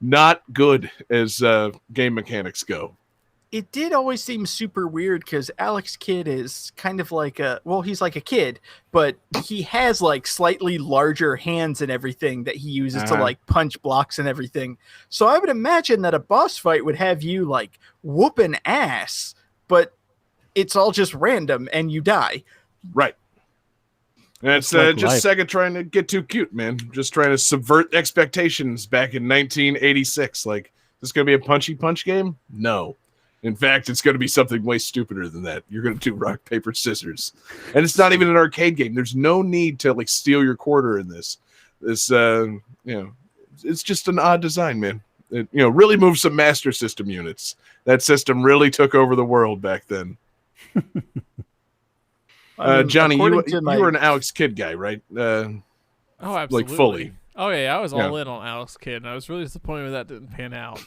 not good as game mechanics go. It did always seem super weird because Alex Kidd is kind of like he's like a kid, but he has slightly larger hands and everything that he uses to punch blocks and everything. So I would imagine that a boss fight would have you whooping ass, but it's all just random and you die. Right. And it's just Sega trying to get too cute, man. Just trying to subvert expectations back in 1986. Is this going to be a punchy punch game? No. In fact, it's going to be something way stupider than that. You're going to do rock, paper, scissors. And it's not even an arcade game. There's no need to steal your quarter in this. This, it's just an odd design, man. It, really moves some Master System units. That system really took over the world back then. Johnny, you were an Alex Kidd guy, right? Oh, absolutely. Fully. Oh yeah, I was all in on Alex Kidd, and I was really disappointed when that didn't pan out.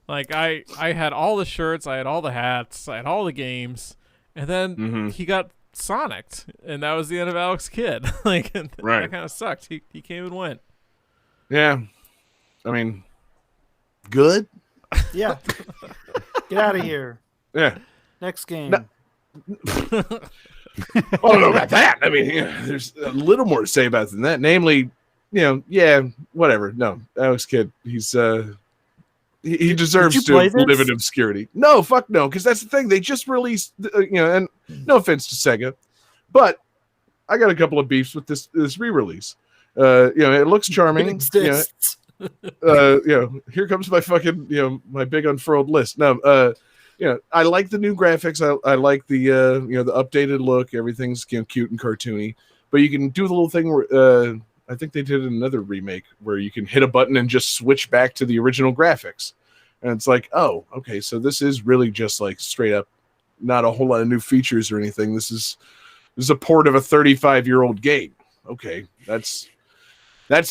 I had all the shirts, I had all the hats, I had all the games, and then he got Sonicked, and that was the end of Alex Kidd. That kind of sucked. He came and went. Yeah, I mean, good. Yeah. Get out of here. Yeah. Next game. No. I don't know about that. I mean, there's a little more to say about it than that. Namely, whatever. No, Alex Kidd, he's he deserves to live in obscurity. No, fuck no, because that's the thing. They just released, and no offense to Sega, but I got a couple of beefs with this re-release. It looks charming. It exists. Here comes my fucking, my big unfurled list. No, I like the new graphics. I like the the updated look. Everything's cute and cartoony. But you can do the little thing where I think they did another remake where you can hit a button and just switch back to the original graphics. And it's like, oh, okay, so this is really just like straight up, not a whole lot of new features or anything. This is a port of a 35-year-old game. Okay, that's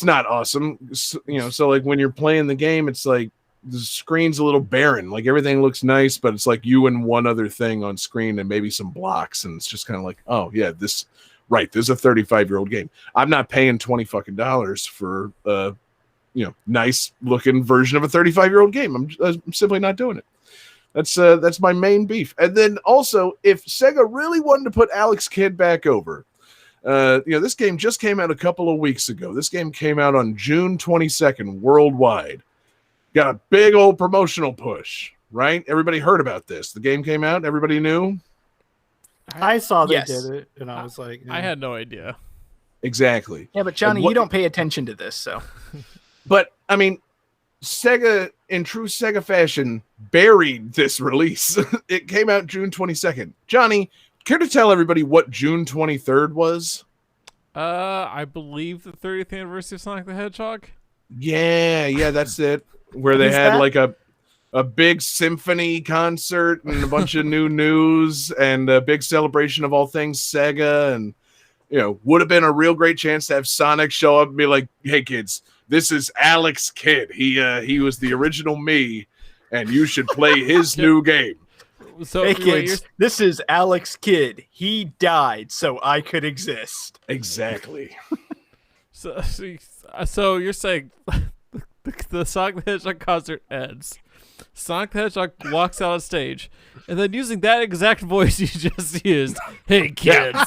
not awesome. So, so like when you're playing the game, it's like the screen's a little barren. Like everything looks nice, but it's like you and one other thing on screen and maybe some blocks, and it's just kind of like, oh yeah, this is a 35-year-old game. I'm not paying $20 for nice looking version of a 35-year-old game. I'm simply not doing it. That's my main beef. And then also, if Sega really wanted to put Alex Kidd back over, this game just came out a couple of weeks ago. This game came out on June 22nd worldwide. Got a big old promotional push, right? Everybody heard about this. The game came out. Everybody knew. I saw they Yes. did it, and I was like, I had no idea. Exactly. Yeah, but Johnny, you don't pay attention to this, so. But I mean, Sega, in true Sega fashion, buried this release. It came out June 22nd. Johnny, care to tell everybody what June 23rd was? I believe the 30th anniversary of Sonic the Hedgehog. Yeah, that's it. Where they had like a big symphony concert and a bunch of new news and a big celebration of all things Sega, and would have been a real great chance to have Sonic show up and be like, "Hey kids, this is Alex Kidd. He was the original me, and you should play his new game." So, Hey wait, kids, this is Alex Kidd. He died so I could exist. Exactly. So you're saying the Sonic the Hedgehog concert ends. Sonic the Hedgehog walks out on stage, and then using that exact voice you just used, "Hey kids,"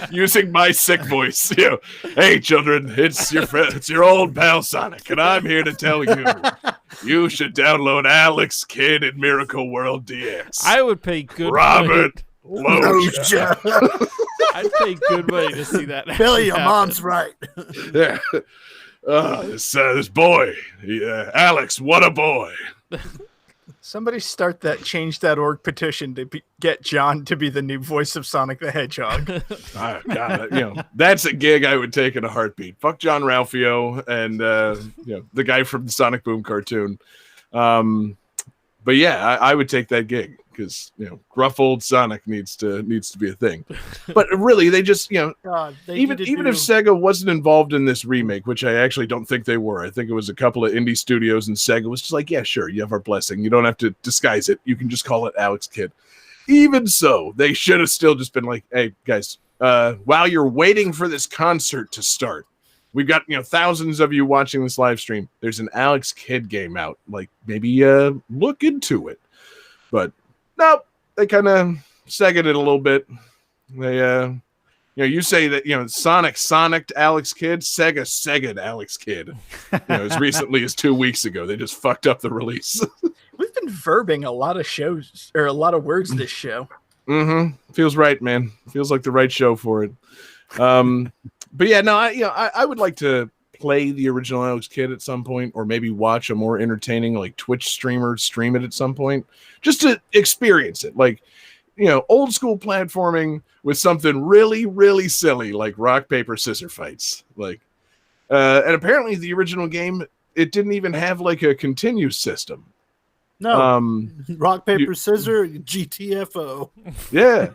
using my sick voice. Hey children, it's your old pal Sonic, and I'm here to tell you should download Alex Kidd in Miracle World DX. I would pay good Robert money. Loja. I'd pay good money to see that. Billy, your happen. mom's right. Yeah. This boy, Alex, what a boy. Somebody start that change.org petition to get John to be the new voice of Sonic the Hedgehog. God, that's a gig I would take in a heartbeat. Fuck John Ralphio and the guy from the Sonic Boom cartoon. But yeah, I would take that gig because gruff old Sonic needs to be a thing. But really, they just God, they even need to if Sega wasn't involved in this remake, which I actually don't think they were. I think it was a couple of indie studios, and Sega was just like, yeah, sure, you have our blessing. You don't have to disguise it. You can just call it Alex Kidd. Even so, they should have still just been like, hey, guys, while you're waiting for this concert to start, we've got thousands of you watching this live stream. There's an Alex Kidd game out. Like, maybe look into it. But no, they kind of Sega'd it a little bit. They you say that Sonic Alex Kidd, Sega'd Alex Kidd. As recently as 2 weeks ago, they just fucked up the release. We've been verbing a lot of shows or a lot of words this show. Mm-hmm. Feels right, man. Feels like the right show for it. But yeah, no, I would like to play the original Alex Kidd at some point, or maybe watch a more entertaining like Twitch streamer stream it at some point, just to experience it. Like, old school platforming with something really, really silly like rock, paper, scissors fights. Like, and apparently the original game, it didn't even have like a continue system. No, rock, paper, scissors, GTFO. Yeah,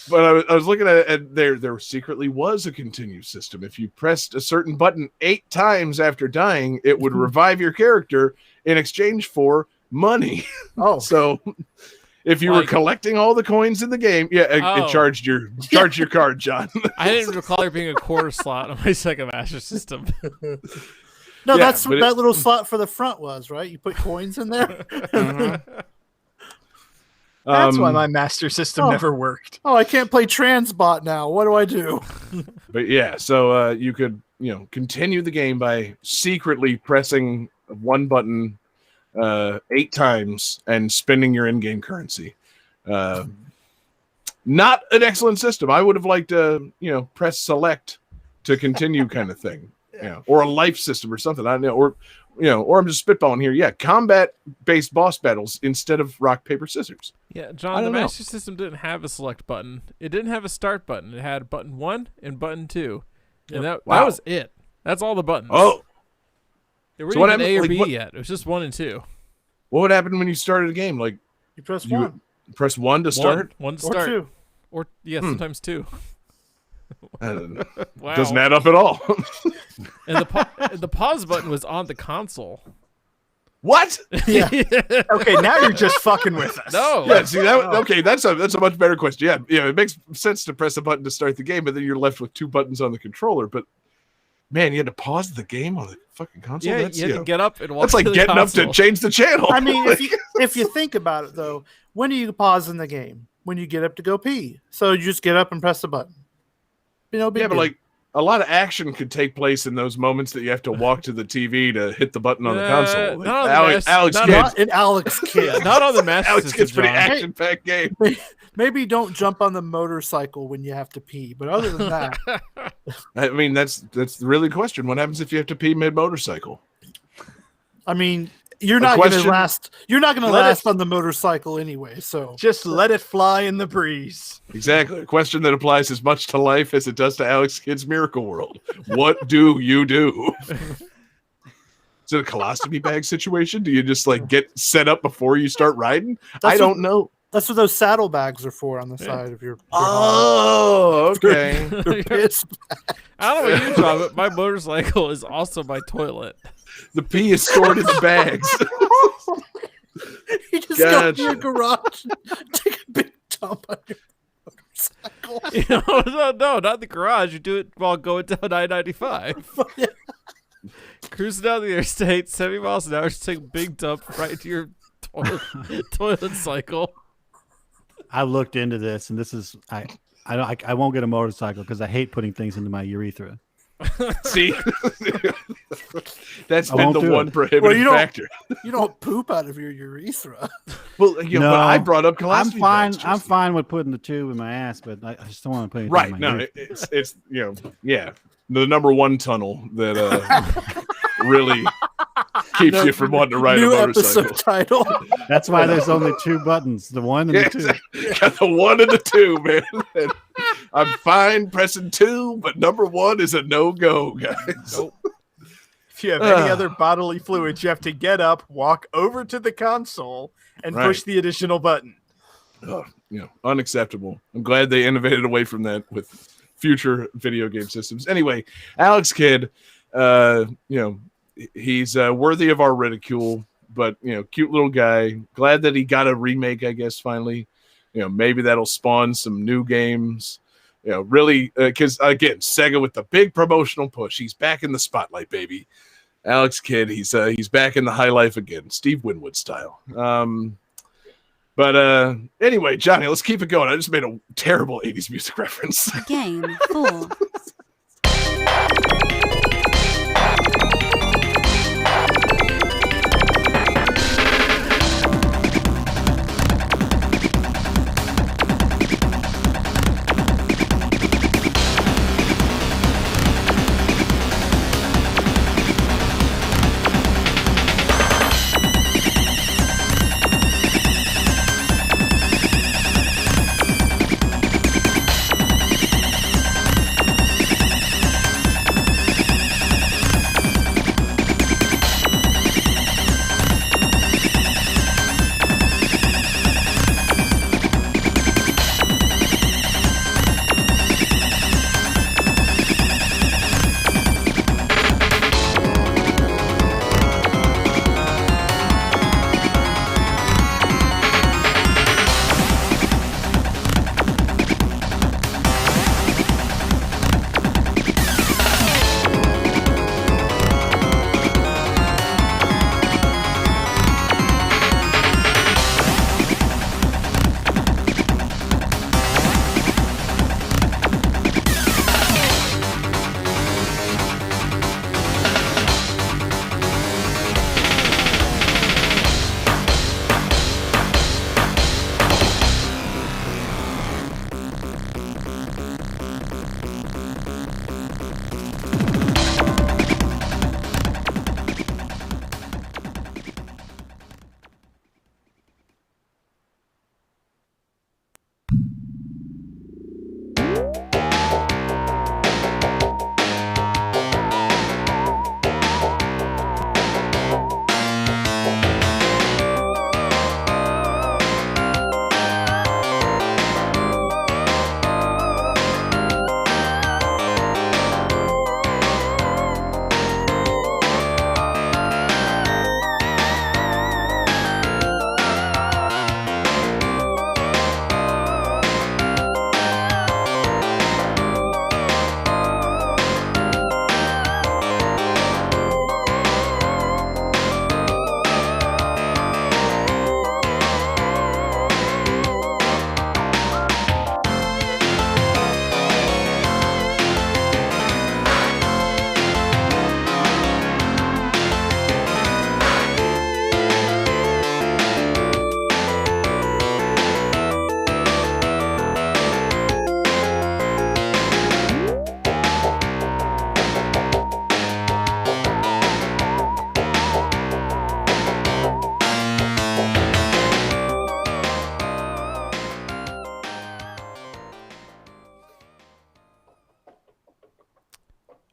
but I was looking at it, and there secretly was a continue system. If you pressed a certain button 8 times after dying, it would revive your character in exchange for money. Oh, So if you were collecting all the coins in the game, it charged your card, John. I didn't recall there being a quarter slot on my Sega Master System. no, Yeah, that's but what that little slot for the front was, right? You put coins in there. That's why my Master System never worked. Oh, I can't play Transbot now. What do I do? But yeah, so you could continue the game by secretly pressing one button 8 times and spending your in-game currency. Not an excellent system. I would have liked to press select to continue kind of thing. Or a life system or something. I don't know, or I'm just spitballing here. Yeah, combat-based boss battles instead of rock, paper, scissors. Yeah, John, the Master System didn't have a select button. It didn't have a start button. It had button 1 and button 2. And that was it. That's all the buttons. Oh. There weren't So what even A or happened- B like, what- yet. It was just 1 and 2. What would happen when you started a game? Like You press you one press 1 to start? One to or start. two. Or sometimes 2. Wow. Doesn't add up at all. And the pause button was on the console. What? Okay, now you're just fucking with us. No. Yeah, see that. Okay, that's a much better question. Yeah, it makes sense to press a button to start the game, but then you're left with 2 buttons on the controller. But man, you had to pause the game on the fucking console. Yeah, That's, you had to get up and walk that's like to the getting console. up to change the channel. I mean, if you think about it though, when are you pausing the game? When you get up to go pee. So you just get up and press the button. Big yeah, but deal. like a lot of action could take place in those moments that you have to walk to the TV to hit the button on the console. Like, not on the Alex, Master- Alex not- Kidd, not an Alex Kidd. Not on the Master Alex System, Kidd's pretty John. action-packed game. Maybe don't jump on the motorcycle when you have to pee. But other than that, I mean, that's really the question. What happens if you have to pee mid-motorcycle? I mean, you're not going to question- last. You're not going to Let last it- on the motorcycle anyway. So Just let it fly in the breeze. Exactly. A question that applies as much to life as it does to Alex Kidd's Miracle World. What do you do? Is it a colostomy bag situation? Do you just like get set up before you start riding? I That's don't know. that's what those saddlebags are for on the side of your. Oh, okay. They're piss. I don't know what you John, but my motorcycle is also my toilet. The pee is stored in the bags. You just go to your Gotcha. garage, and take a big dump on your motorcycle. You know, no, not in the garage. You do it while going down I-95. Cruising down the interstate, 70 miles an hour, just take a big dump right into your toilet cycle. I looked into this, and this is I won't get a motorcycle because I hate putting things into my urethra. See, that's I been won't the do one it. prohibiting Well, you don't- factor. You don't poop out of your urethra. Well, you know, but I brought up colostomy I'm fine. bags, I'm Justin. fine with putting the tube in my ass, but I just don't want to put anything Right? in my No, urethra. it's you know, yeah, the number one tunnel that really keeps you from wanting to ride a New motorcycle. episode title. That's why there's only 2 buttons: the 1 and Yeah, the 2. exactly. Got the 1 and the 2, man. And I'm fine pressing 2, but number 1 is a no-go, guys. Nope. If you have any other bodily fluids, you have to get up, walk over to the console, and Right. push the additional button. Oh, you know, unacceptable. I'm glad they innovated away from that with future video game systems. Anyway, Alex Kidd, you know, he's worthy of our ridicule, but you know, cute little guy. Glad that he got a remake, I guess, finally. You know, maybe that'll spawn some new games. You know, really, because again, Sega with the big promotional push. He's back in the spotlight, baby. Alex Kidd, he's back in the high life again, Steve Winwood style. But anyway, Johnny, let's keep it going. I just made a terrible 80s music reference. Game 4.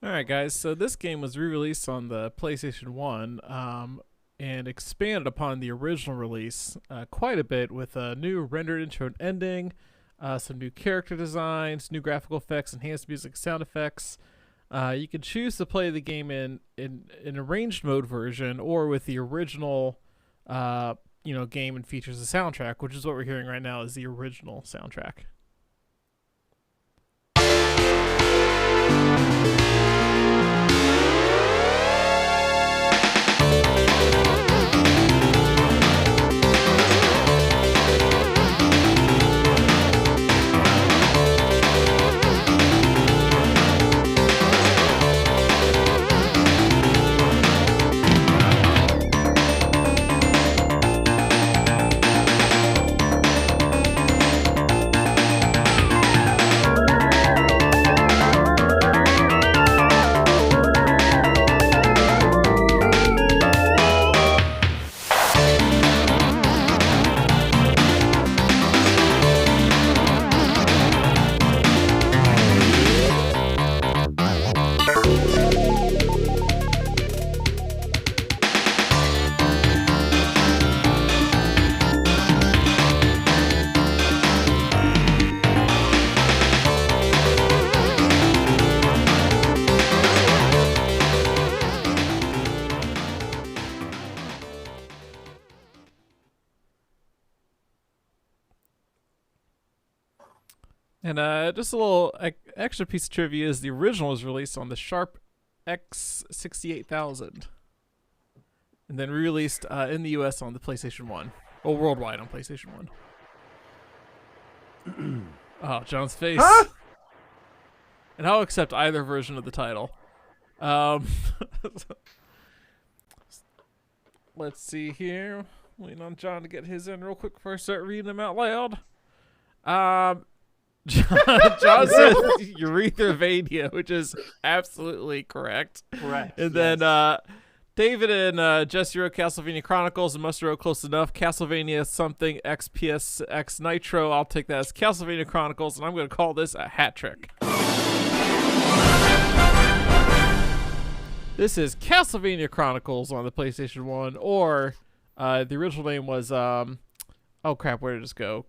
All right, guys. So this game was re-released on the PlayStation 1 and expanded upon the original release quite a bit with a new rendered intro and ending, some new character designs, new graphical effects, enhanced music, sound effects. You can choose to play the game in arranged mode version or with the original game and features the soundtrack, which is what we're hearing right now is the original soundtrack. And just a little extra piece of trivia is the original was released on the Sharp X68000 and then re-released in the US on the PlayStation 1. Or worldwide on PlayStation 1. Oh, John's face. Huh? And I'll accept either version of the title. Let's see here. Waiting on John to get his in real quick before I start reading them out loud. John says Urethravania, which is absolutely correct. Correct. And then David and Jesse wrote Castlevania Chronicles and Muster wrote close enough. Castlevania something XPSX Nitro. I'll take that as Castlevania Chronicles, and I'm going to call this a hat trick. This is Castlevania Chronicles on the PlayStation 1, or the original name was, oh crap, where did this go?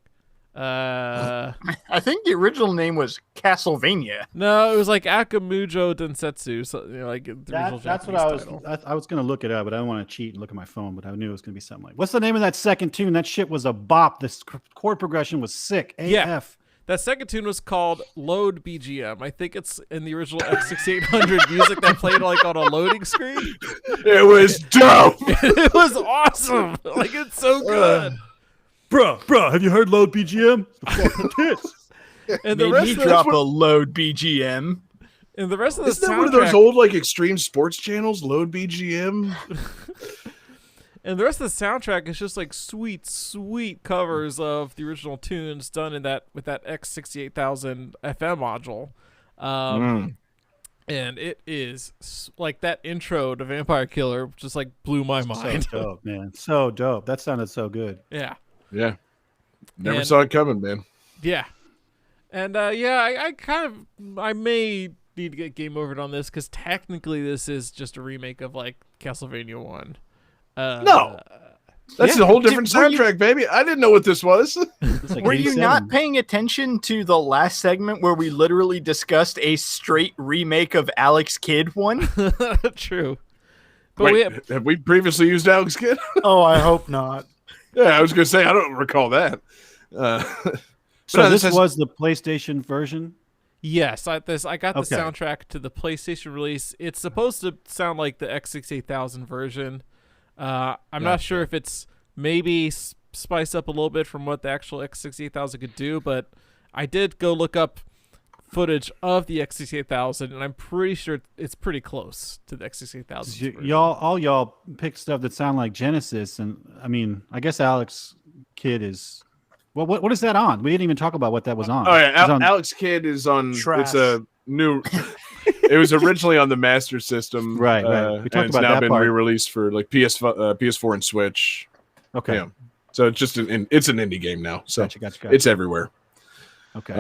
I think the original name was Castlevania. No, it was like Akamujo Densetsu. So, like the original that's what Japanese title. I was going to look it up, but I don't want to cheat and look at my phone. But I knew it was going to be something like. What's the name of that second tune? That shit was a bop. This chord progression was sick. Yeah. AF. That second tune was called Load BGM. I think it's in the original X6800 music that played like on a loading screen. It was dope. It was awesome. Like it's so good. Bro, have you heard Load BGM? The fucking tits. And the Made rest me of the drop a load BGM. and the rest of the Isn't that soundtrack, one of those old like extreme sports channels? Load BGM. and the rest of the soundtrack is just like sweet covers of the original tunes done in that with that X68000 FM module. And it is like that intro to Vampire Killer just like blew my mind. So dope, man. So dope. That sounded so good. Yeah. Yeah. Never And- saw it coming, man. Yeah. And I may need to get game overed on this because technically this is just a remake of like Castlevania 1. No. That's Yeah. a whole different Were you- soundtrack, baby. I didn't know what this was. It's like Were you 87. not paying attention to the last segment where we literally discussed a straight remake of Alex Kidd one? True. But Wait, have we previously used Alex Kidd? Oh, I hope not. Yeah, I was going to say, I don't recall that. So no, this has- was the PlayStation version. yes, I got the Okay. soundtrack to the PlayStation release. It's supposed to sound like the X68000 version. I'm not sure if it's maybe spiced up a little bit from what the actual X68000 could do, but I did go look up footage of the X68000, and I'm pretty sure it's pretty close to the X68000. Y'all picked stuff that sound like Genesis, and I mean, I guess Alex Kidd is. Well, what is that on? We didn't even talk about what that was on. Oh, yeah. It's on- Alex Kidd is on. Trash. It's a new. It was originally on the Master System. Right. We and talked it's about now that been part. re-released for like PS4 and Switch. Okay. Yeah. So it's just it's an indie game now. So Gotcha. it's everywhere. Okay.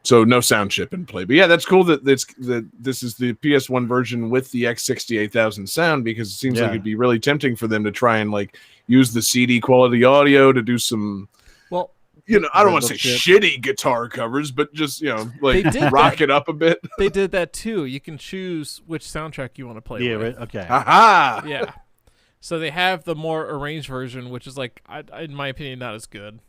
So no sound chip in play. But yeah, that's cool that this is the PS1 version with the X68000 sound, because it seems like it'd be really tempting for them to try and like use the CD quality audio to do some, Well, I don't want to say shitty guitar covers, but just, like rock it up a bit. They did that too. You can choose which soundtrack you want to play with. Right? Okay. Aha! Yeah. So they have the more arranged version, which is like, in my opinion, not as good.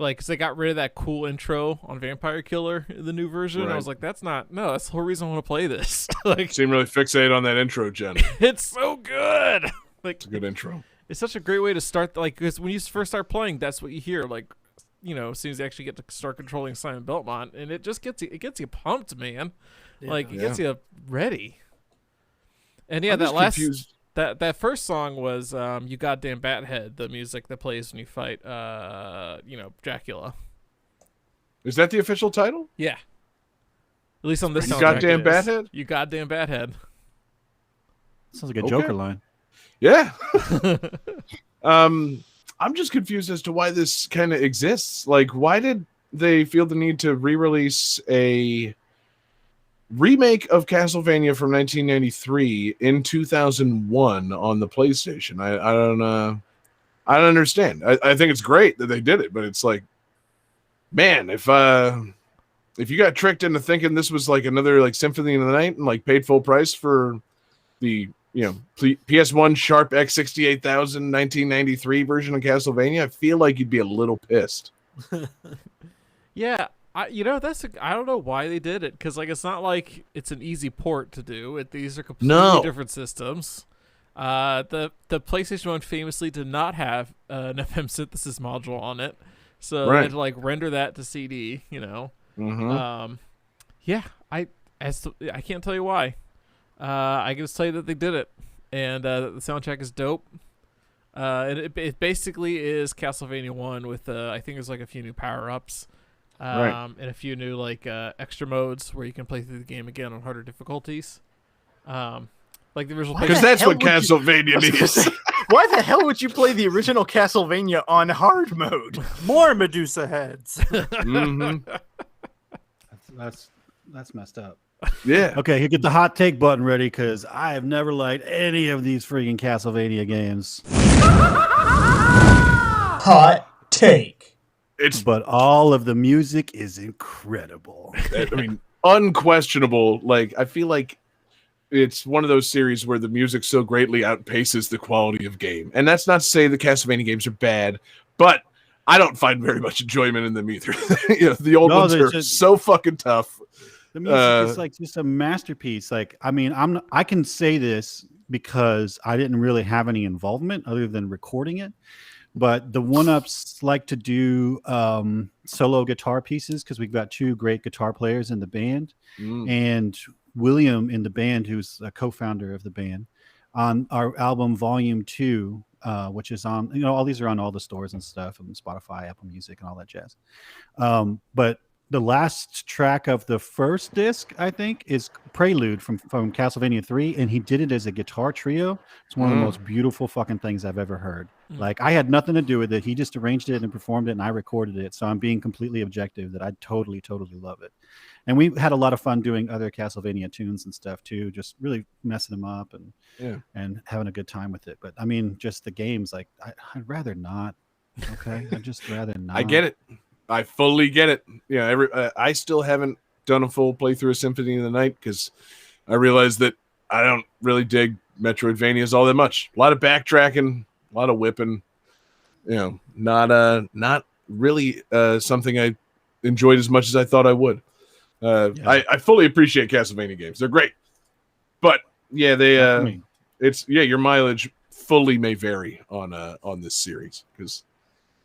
Like, 'cause they got rid of that cool intro on Vampire Killer in the new version. Right. I was like, that's the whole reason I want to play this. Like, Seem really fixated on that intro, Jen. it's so good. Like, It's a good intro. it's such a great way to start. Like, because when you first start playing, that's what you hear. Like, as soon as you actually get to start controlling Simon Belmont, and it just gets you pumped, man. Yeah. Like, it gets you ready. And yeah, I'm that just last confused. that first song was "You Goddamn Bathead," the music that plays when you fight Dracula. Is that the official title? Yeah. At least on this You soundtrack, Goddamn it is. Bathead? You Goddamn Bathead. Sounds like a Okay. Joker line. Yeah. I'm just confused as to why this kind of exists. Like, why did they feel the need to re-release a remake of Castlevania from 1993 in 2001 on the PlayStation? I don't understand. I think it's great that they did it, but it's like, man, if you got tricked into thinking this was like another like Symphony of the Night and like paid full price for the PS1 Sharp X68000 1993 version of Castlevania, I feel like you'd be a little pissed. Yeah, I don't know why they did it, because like it's not like it's an easy port to do. These are completely different systems. The PlayStation 1 famously did not have an FM synthesis module on it, so they had to like render that to CD. Mm-hmm. Yeah, I can't tell you why. I can just tell you that they did it, and the soundtrack is dope. And it basically is Castlevania 1 with I think there's like a few new power-ups, and a few new like extra modes where you can play through the game again on harder difficulties. Like the original. Because that's what Castlevania needs. Why the hell would you play the original Castlevania on hard mode? More Medusa heads. Mm-hmm. That's messed up. Yeah. Okay, get the hot take button ready, because I have never liked any of these freaking Castlevania games. Hot take. But all of the music is incredible. I mean, unquestionable. Like, I feel like it's one of those series where the music so greatly outpaces the quality of game. And that's not to say the Castlevania games are bad, but I don't find very much enjoyment in them either. The old ones are so fucking tough. The music is like just a masterpiece. Like, I mean, I can say this because I didn't really have any involvement other than recording it. But the one-ups like to do solo guitar pieces, because we've got two great guitar players in the band. And William in the band, who's a co-founder of the band, on our album Volume 2, which is on, all these are on all the stores and stuff, and Spotify, Apple Music, and all that jazz. But the last track of the first disc, I think, is Prelude from Castlevania 3, and he did it as a guitar trio. It's one of the most beautiful fucking things I've ever heard. Like, I had nothing to do with it. He just arranged it and performed it, and I recorded it. So I'm being completely objective that I totally, totally love it. And we had a lot of fun doing other Castlevania tunes and stuff too, just really messing them up and having a good time with it. But I mean, just the games, like I'd rather not. Okay, I'd just rather not. I get it. I fully get it. I still haven't done a full playthrough of Symphony of the Night because I realized that I don't really dig Metroidvanias all that much. A lot of backtracking, a lot of whipping. Not really something I enjoyed as much as I thought I would. I fully appreciate Castlevania games. They're great. But yeah, your mileage fully may vary on this series because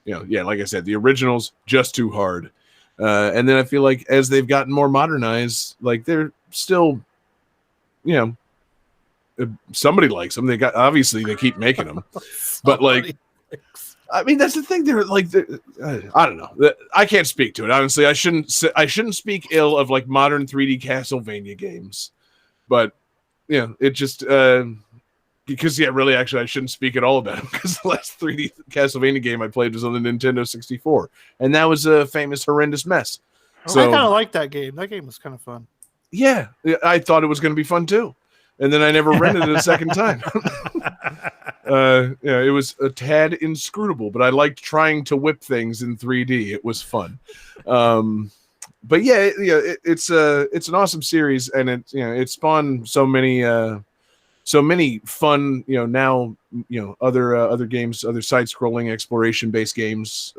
like I said, the original's just too hard. And then I feel like as they've gotten more modernized, like they're still, somebody likes them. Obviously they keep making them, but like, I mean, that's the thing. They're like, I don't know. I can't speak to it. Honestly, I shouldn't speak ill of like modern 3D Castlevania games, but it just, because really, actually, I shouldn't speak at all about it because the last 3D Castlevania game I played was on the Nintendo 64, and that was a famous horrendous mess. So I kind of like that game. That game was kind of fun. yeah, I thought it was going to be fun too, and then I never rented it a second time. Yeah, it was a tad inscrutable, but I liked trying to whip things in 3D. It was fun. But yeah, it's an awesome series, and it spawned so many fun now other games, other side-scrolling exploration-based games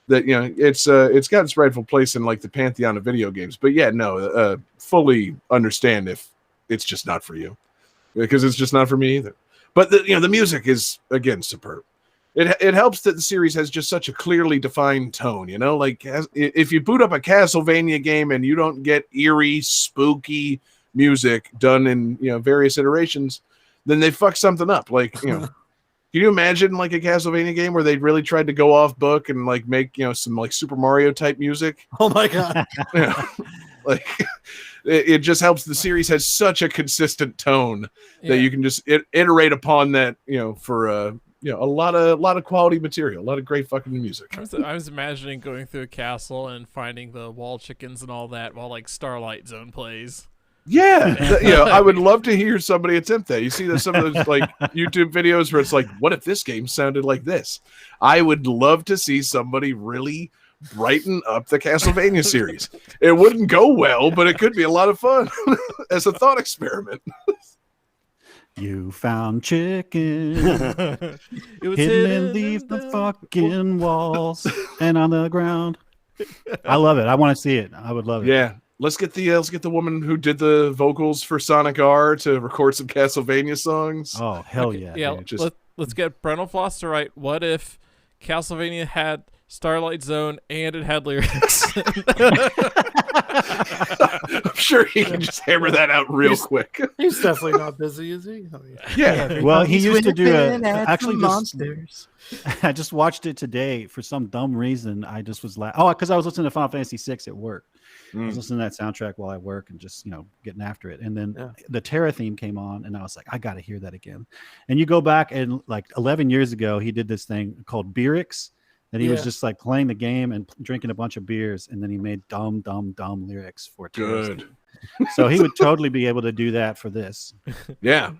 that it's got its rightful place in like the pantheon of video games. But yeah, no, fully understand if it's just not for you, because it's just not for me either. But the music is again superb. It helps that the series has just such a clearly defined tone. Like if you boot up a Castlevania game and you don't get eerie, spooky music done in various iterations, then they fuck something up. Like can you imagine like a Castlevania game where they really tried to go off book and like make some like Super Mario type music? Oh my god! Like it just helps the series has such a consistent tone that you can just iterate upon that for a lot of quality material, a lot of great fucking music. I was imagining going through a castle and finding the wall chickens and all that while like Starlight Zone plays. Yeah, I would love to hear somebody attempt that. You see some of those like YouTube videos where it's like, what if this game sounded like this? I would love to see somebody really brighten up the Castlevania series. It wouldn't go well, but it could be a lot of fun as a thought experiment. You found chicken. It was hidden beneath the fucking walls and on the ground. I love it. I want to see it. I would love it. Yeah. Let's get the woman who did the vocals for Sonic R to record some Castlevania songs. Oh, hell yeah. Yeah, dude. let's get Brental Floss to write, what if Castlevania had Starlight Zone and it had lyrics? I'm sure he can just hammer that out real quick. He's definitely not busy, is he? Oh, yeah. Yeah. Well, he used to do actually monsters. I just watched it today for some dumb reason. I just was because I was listening to Final Fantasy VI at work. I was listening to that soundtrack while I work and just getting after it. And then the Terra theme came on, and I was like, I got to hear that again. And you go back and like 11 years ago, he did this thing called Beerix, that he was just like playing the game and drinking a bunch of beers, and then he made dumb lyrics for Terra's Good. theme. So he would totally be able to do that for this. Yeah.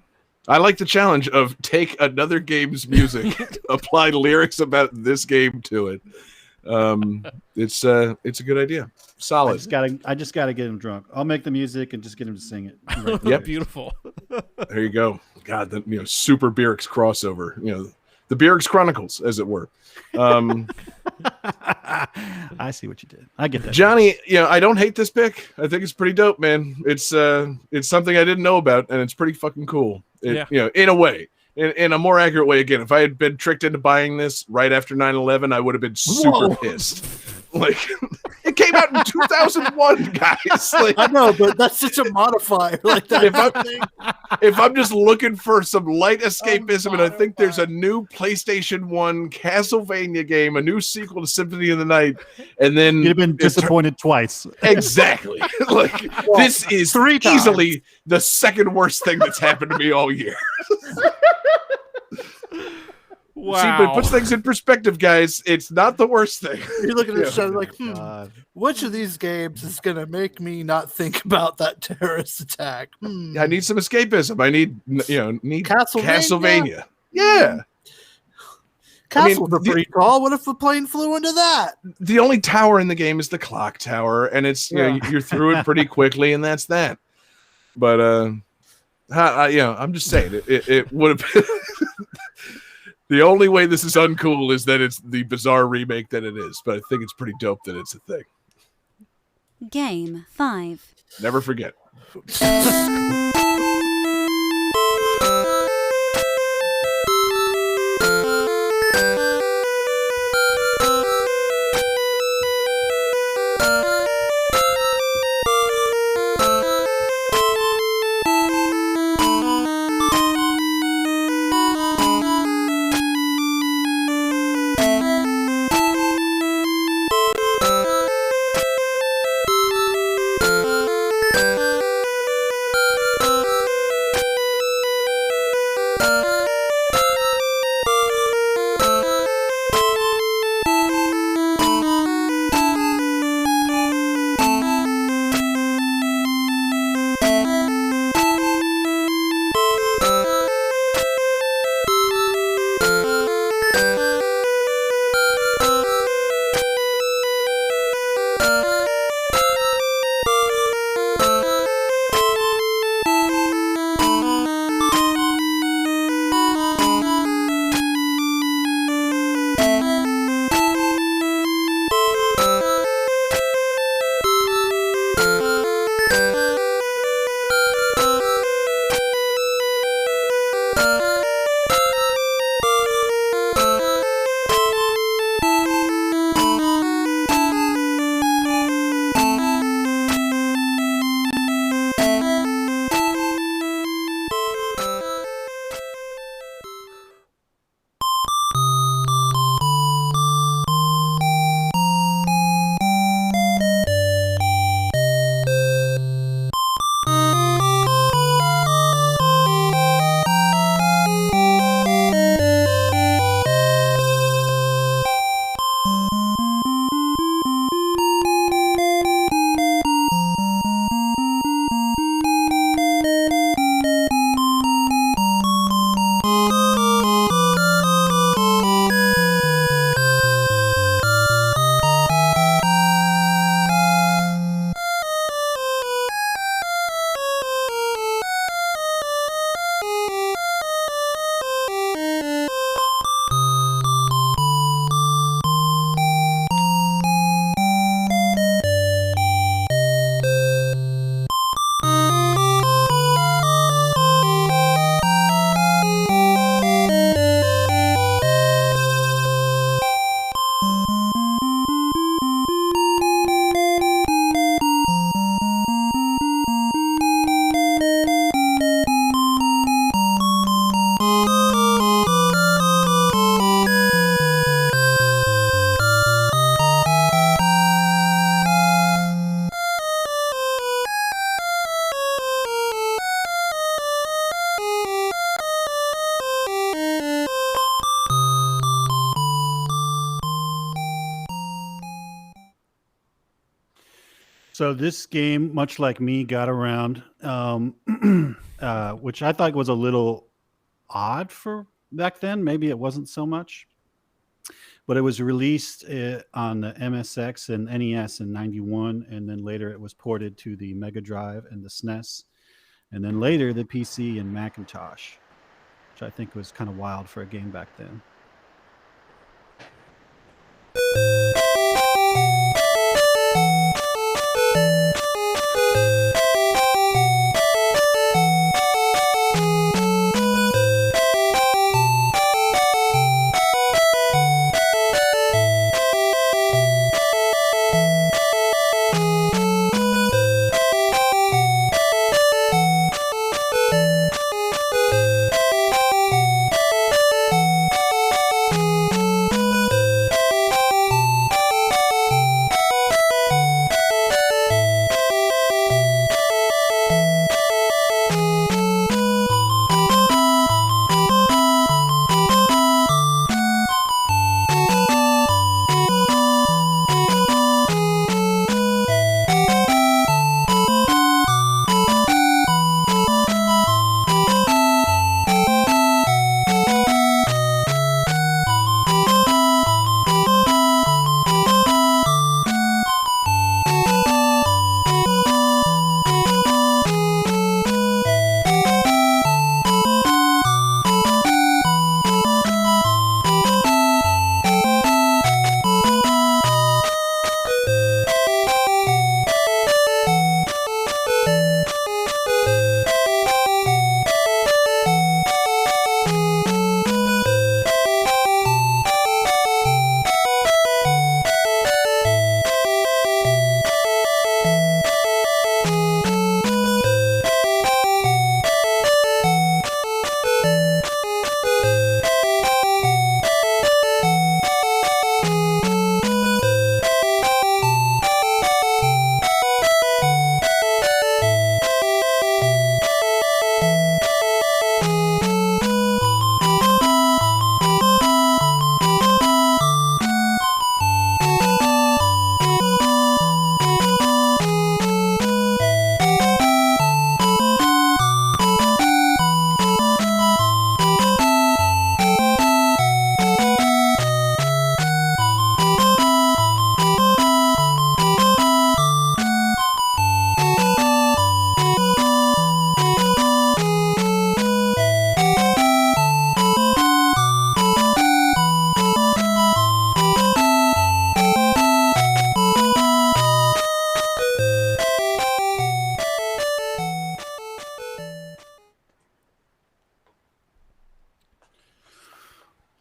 I like the challenge of take another game's music, apply lyrics about this game to it. It's a good idea. Solid. I just gotta get him drunk. I'll make the music and just get him to sing it. Right Yep. Beautiful. There you go. God, the Super Beerix crossover. The Beerix Chronicles, as it were. I see what you did. I get that. Johnny, I don't hate this pick. I think it's pretty dope, man. It's something I didn't know about, and it's pretty fucking cool. In a way. In a more accurate way, again, if I had been tricked into buying this right after 9/11, I would have been super pissed. Like, it came out in 2001, guys. Like, I know, but that's such a modifier. Like that. If I'm just looking for some light escapism, and I think there's a new PlayStation 1 Castlevania game, a new sequel to Symphony of the Night, and then you'd have been disappointed twice. Exactly. Like, this is easily the second worst thing that's happened to me all year. Wow. See, but it puts things in perspective, guys. It's not the worst thing. You're looking at the show like, which of these games is going to make me not think about that terrorist attack? I need some escapism. I need Castlevania. Yeah. Castle's a free call. What if the plane flew into that? The only tower in the game is the clock tower, and it's you're through it pretty quickly, and that's that. But I'm just saying it would have been. The only way this is uncool is that it's the bizarre remake that it is, but I think it's pretty dope that it's a thing. Game 5. Never forget. So this game, much like me, got around, which I thought was a little odd for back then. Maybe it wasn't so much, but it was released on the MSX and NES in '91, and then later it was ported to the Mega Drive and the SNES, and then later the PC and Macintosh, which I think was kind of wild for a game back then.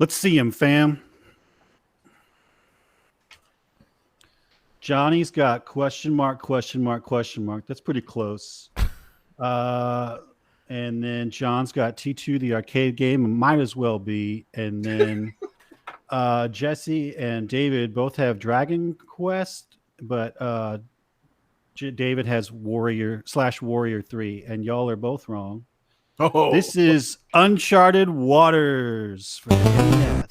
Let's see him, fam. Johnny's got question mark, question mark, question mark. That's pretty close. And then John's got T2, the arcade game. It might as well be. And then Jesse and David both have Dragon Quest, but David has Warrior 3, and y'all are both wrong. Oh, This is Uncharted Waters for the NES.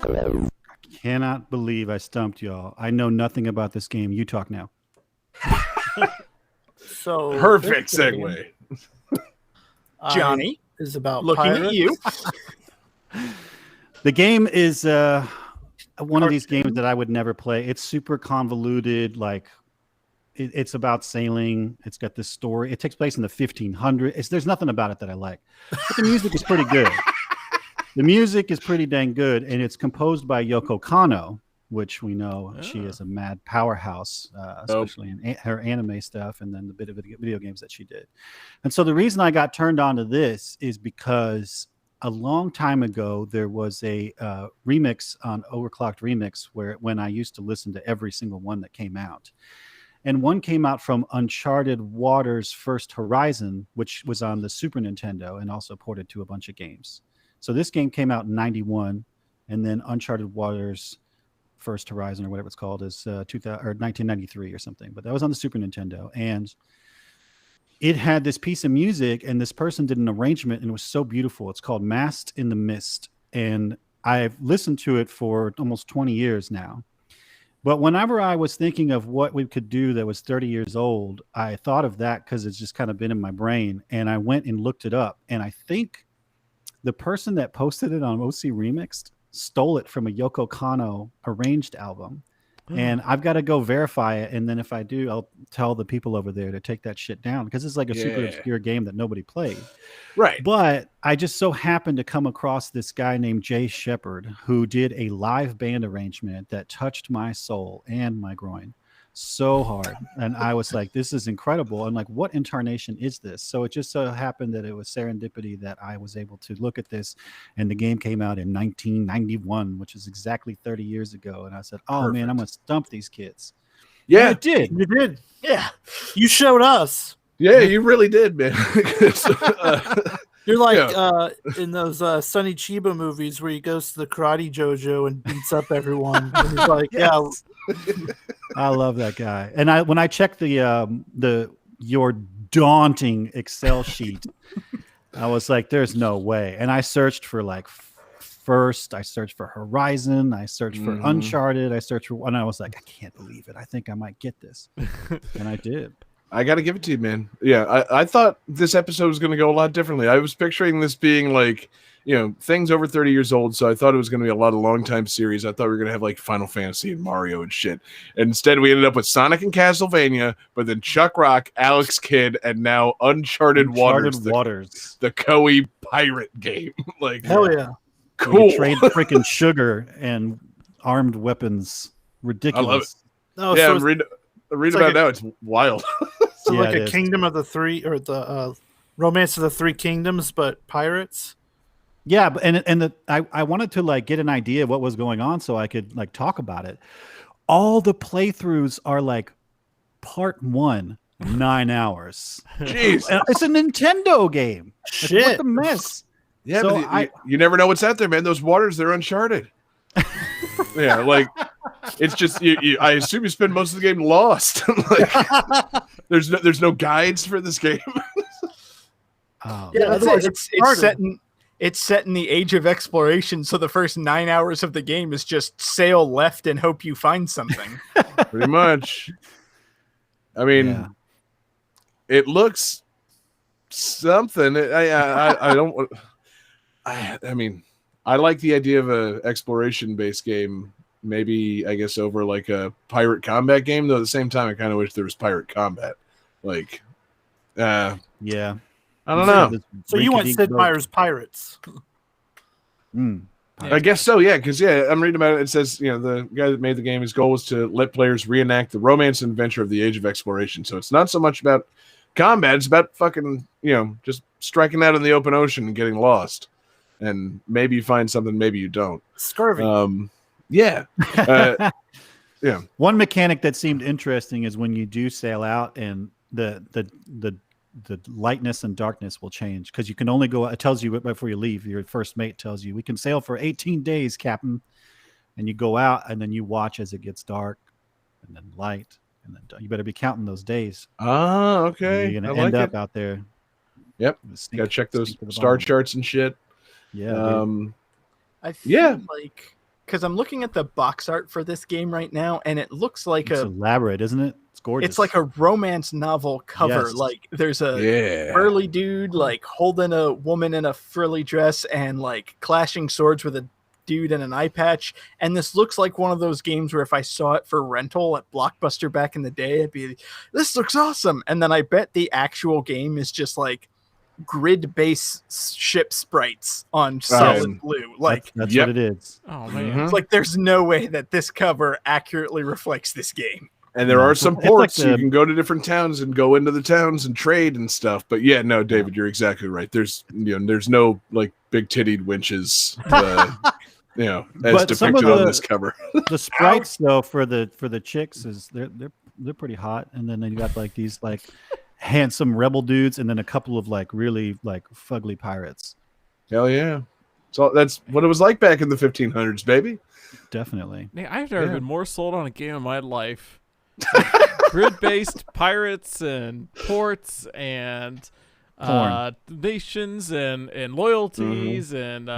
I cannot believe I stumped y'all. I know nothing about this game. You talk now. So perfect this game, segue. Johnny, is about looking pirates. at you. The game is one of these games that I would never play. It's super convoluted. Like it's about sailing. It's got this story. It takes place in the 1500s. There's nothing about it that I like. But the music is pretty good. The music is pretty dang good, and it's composed by Yoko Kanno, which we know she is a mad powerhouse, especially in her anime stuff and then the bit of video games that she did. And so the reason I got turned on to this is because a long time ago, there was a remix on Overclocked Remix when I used to listen to every single one that came out. And one came out from Uncharted Waters First Horizon, which was on the Super Nintendo and also ported to a bunch of games. So this game came out in 91, and then Uncharted Waters First Horizon, or whatever it's called, is 1993 or something. But that was on the Super Nintendo. And it had this piece of music, and this person did an arrangement, and it was so beautiful. It's called Mast in the Mist, and I've listened to it for almost 20 years now. But whenever I was thinking of what we could do that was 30 years old, I thought of that because it's just kind of been in my brain. And I went and looked it up. And I think the person that posted it on OC Remixed stole it from a Yoko Kanno arranged album. And I've got to go verify it. And then if I do, I'll tell the people over there to take that shit down because it's like a super obscure game that nobody played. Right. But I just so happened to come across this guy named Jay Shepard who did a live band arrangement that touched my soul and my groin so hard. And I was like, this is incredible. And like, what incarnation is this? So it just so happened that it was serendipity that I was able to look at this, and the game came out in 1991, which is exactly 30 years ago. And I said, oh man, I'm going to stump these kids. Yeah. And it did. You did. Yeah. You showed us. Yeah, you really did, man. You're like in those Sonny Chiba movies where he goes to the karate dojo and beats up everyone. And he's like, Yes. I love that guy. And when I checked your daunting Excel sheet, I was like, there's no way. And I searched for like First, I searched for Horizon, I searched for Uncharted, I searched for, and I was like, I can't believe it. I think I might get this. And I did. I got to give it to you, man. Yeah, I thought this episode was going to go a lot differently. I was picturing this being like, things over 30 years old, so I thought it was going to be a lot of long-time series. I thought we were going to have like Final Fantasy and Mario and shit. And instead, we ended up with Sonic and Castlevania, but then Chuck Rock, Alex Kidd, and now Uncharted Waters. The Koei pirate game. Like, hell yeah. Cool. Trade freaking sugar and armed weapons. Ridiculous. I love it. No, Yeah, so I'm reading like about it now. It's wild. so Yeah, like it a is. Kingdom of the Three, or the Romance of the Three Kingdoms, but pirates. Yeah, but I wanted to like get an idea of what was going on so I could like talk about it. All the playthroughs are like part 1, 9 hours. Jeez. It's a Nintendo game. Shit. What a mess. Yeah, So but you never know what's out there, man. Those waters, they're uncharted. Yeah, like it's just I assume you spend most of the game lost. Like, there's no guides for this game. Oh, Yeah, that's otherwise it. it's It's set in the age of exploration, so the first 9 hours of the game is just sail left and hope you find something. Pretty much. I mean, yeah. it looks something. I don't. I mean, I like the idea of a exploration-based game. Maybe I guess over like a pirate combat game. Though at the same time, I kind of wish there was pirate combat. Like, Yeah. I don't know. So you want Sid Meier's Pirates? I guess so, yeah, because I'm reading about it. It says, the guy that made the game, his goal was to let players reenact the romance and adventure of the age of exploration. So it's not so much about combat; it's about fucking, just striking out in the open ocean and getting lost. And maybe you find something, maybe you don't. Scurvy. Yeah. Yeah. One mechanic that seemed interesting is when you do sail out and the lightness and darkness will change because you can only go. It tells you before you leave. Your first mate tells you we can sail for 18 days, Captain. And you go out and then you watch as it gets dark and then light and then you better be counting those days. Ah, okay. You're I gonna like end up it. out there. Yep. Sneak- Gotta check those sneak to the star bottom. charts and shit. Yeah. Dude. I feel Yeah. like, because I'm looking at the box art for this game right now, and it looks like It's elaborate, isn't it? It's gorgeous. it's like a romance novel cover. Yes. Like there's a Yeah. burly dude like holding a woman in a frilly dress and like clashing swords with a dude in an eye patch. And this looks like one of those games where if I saw it for rental at Blockbuster back in the day, I'd be, this looks awesome. And then I bet the actual game is just like grid-based ship sprites on solid blue. Like, that's Yep. what it is. Oh man. Mhm. it's like there's no way that this cover accurately reflects this game. And there Yeah. are some It's like ports, so you the- can go to different towns and go into the towns and trade and stuff. But yeah, no, David, you're exactly right. There's there's no like big tittied winches, as But some depicted of on the- this cover. The sprites though for the chicks is they're pretty hot, and then you got like these like handsome rebel dudes, and then a couple of like really like fugly pirates. Hell yeah! So that's what it was like back in the 1500s, baby. Definitely. Man, I've never Yeah. been more sold on a game in my life. grid-based pirates and ports and nations and loyalties and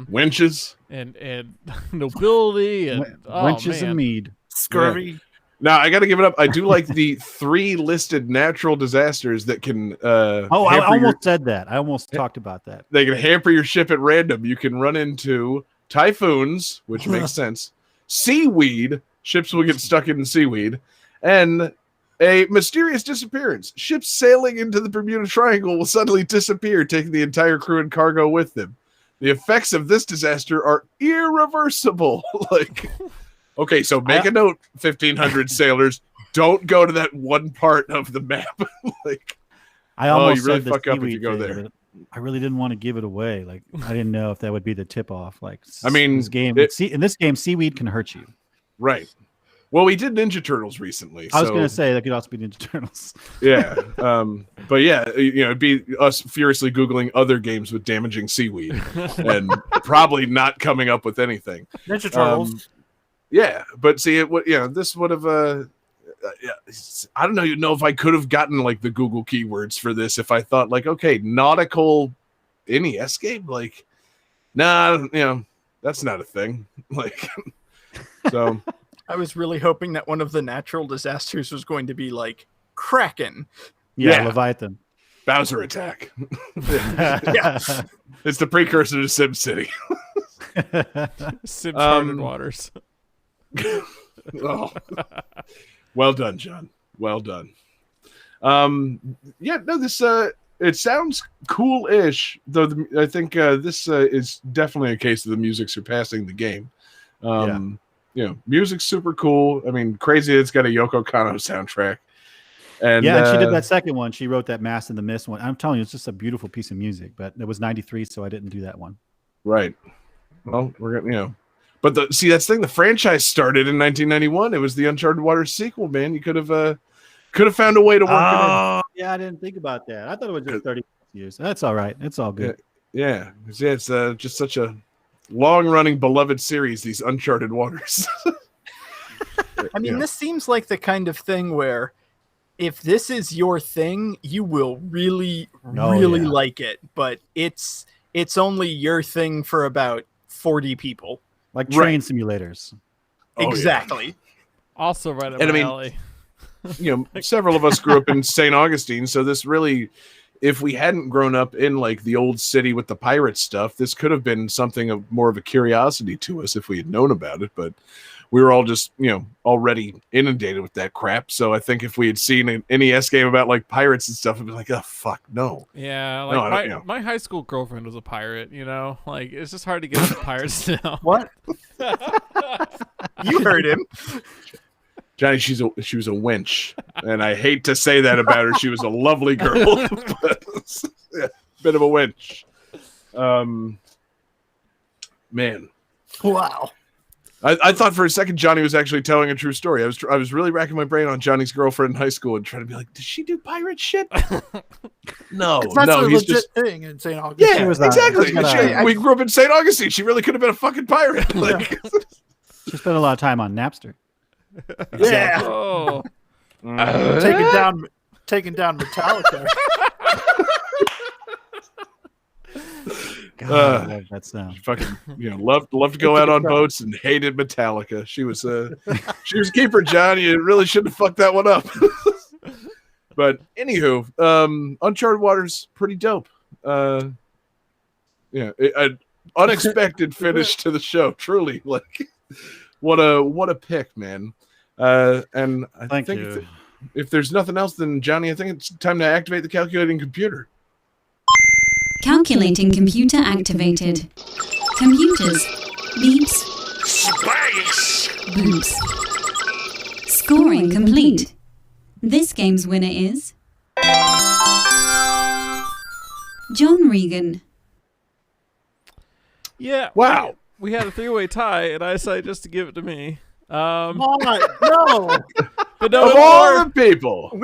Winches. and nobility and Wenches and mead. Scurvy. Now I got to give it up. I do like the 3 listed natural disasters that can. I almost said that. I almost talked about that. They can hamper your ship at random. You can run into typhoons, which makes sense. Seaweed. Ships will get stuck in seaweed, and a mysterious disappearance. Ships sailing into the Bermuda Triangle will suddenly disappear, taking the entire crew and cargo with them. The effects of this disaster are irreversible. Okay, so make a note, 1,500 sailors. Don't go to that one part of the map. I almost you really said the fuck up if you seaweed go thing, there. but I really didn't want to give it away. I didn't know if that would be the tip off. I mean, in this game, seaweed can hurt you. Right. Well, we did Ninja Turtles recently. I was going to say that could also be Ninja Turtles. Yeah. But yeah, it'd be us furiously Googling other games with damaging seaweed and probably not coming up with anything. Ninja Turtles. Yeah, but see, this would have. I don't even know if I could have gotten the Google keywords for this if I thought okay, nautical NES game, nah, that's not a thing. So I was really hoping that one of the natural disasters was going to be Kraken. Yeah, Leviathan. Bowser attack. Yeah. It's the precursor to SimCity. Sim-charted waters. Oh. Well done, John. Well done. This it sounds cool-ish, though I think this is definitely a case of the music surpassing the game. Music's super cool. I mean, crazy it's got a Yoko Kanno soundtrack. And and she did that second one. She wrote that Mass in the Mist one. I'm telling you, it's just a beautiful piece of music, but it was 93, so I didn't do that one. Right. Well, we're going but that's the thing. The franchise started in 1991. It was the Uncharted Waters sequel, man. You could have found a way to work it in. Yeah, I didn't think about that. I thought it was just 30 years. That's all right. It's all good. Yeah. It's just such a long-running, beloved series, these Uncharted Waters. I mean, this seems like the kind of thing where if this is your thing, you will really like it. But it's only your thing for about 40 people. Like train simulators. Exactly. Also right up my alley. Several of us grew up in St. Augustine, so this really, if we hadn't grown up in the old city with the pirate stuff, this could have been something of more of a curiosity to us if we had known about it, but we were all just, already inundated with that crap. So I think if we had seen an NES game about pirates and stuff, it'd be oh fuck, no. Yeah, my high school girlfriend was a pirate, it's just hard to get into pirates now. What? You heard him. Johnny, she was a wench, and I hate to say that about her. She was a lovely girl, but bit of a wench. Man, wow. I thought for a second Johnny was actually telling a true story. I was really racking my brain on Johnny's girlfriend in high school and trying to be did she do pirate shit? No, that's a he's legit just thing in St. Augustine. Yeah, exactly. We grew up in St. Augustine. She really could have been a fucking pirate. She spent a lot of time on Napster. Yeah. Oh. Taking down Metallica. God, I love that sound. Fucking, loved to go out on boats and hated Metallica. She was a keeper, John. You really shouldn't have fucked that one up. But anywho, Uncharted Waters, pretty dope. An unexpected finish to the show. Truly, what a pick, man. And I think if there's nothing else, then Johnny, I think it's time to activate the calculating computer. Calculating computer activated. Computers. Beeps. Space! Boops. Scoring complete. This game's winner is John Regan. Yeah. Wow. We had a 3-way tie, and I decided just to give it to me. No. But no, of all the people.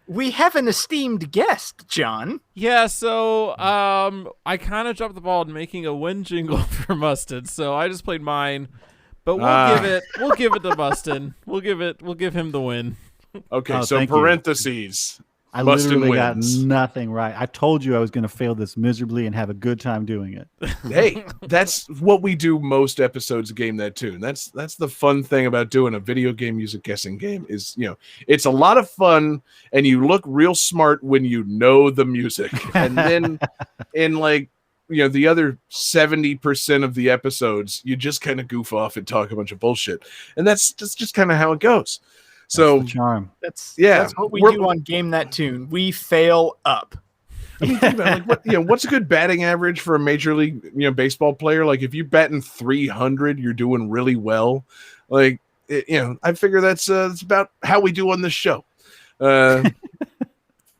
We have an esteemed guest, John. Yeah, so I kind of dropped the ball in making a win jingle for Mustin, so I just played mine. But we'll give it to Mustin. We'll give him the win. Okay, Oh, so thank you. parentheses. I Mustin literally got wins. nothing right. I told you I was going to fail this miserably and have a good time doing it. Hey, that's what we do most episodes of Game That Tune. That's the fun thing about doing a video game music guessing game is, it's a lot of fun and you look real smart when you know the music. And then in the other 70% of the episodes, you just kind of goof off and talk a bunch of bullshit. And that's just kind of how it goes. So That's the charm. That's Yeah, what we we're- do on Game That Tune. We fail up. I mean, think about it, what's a good batting average for a major league, baseball player? Like if you batting 300, you're doing really well. Like, I figure that's about how we do on this show.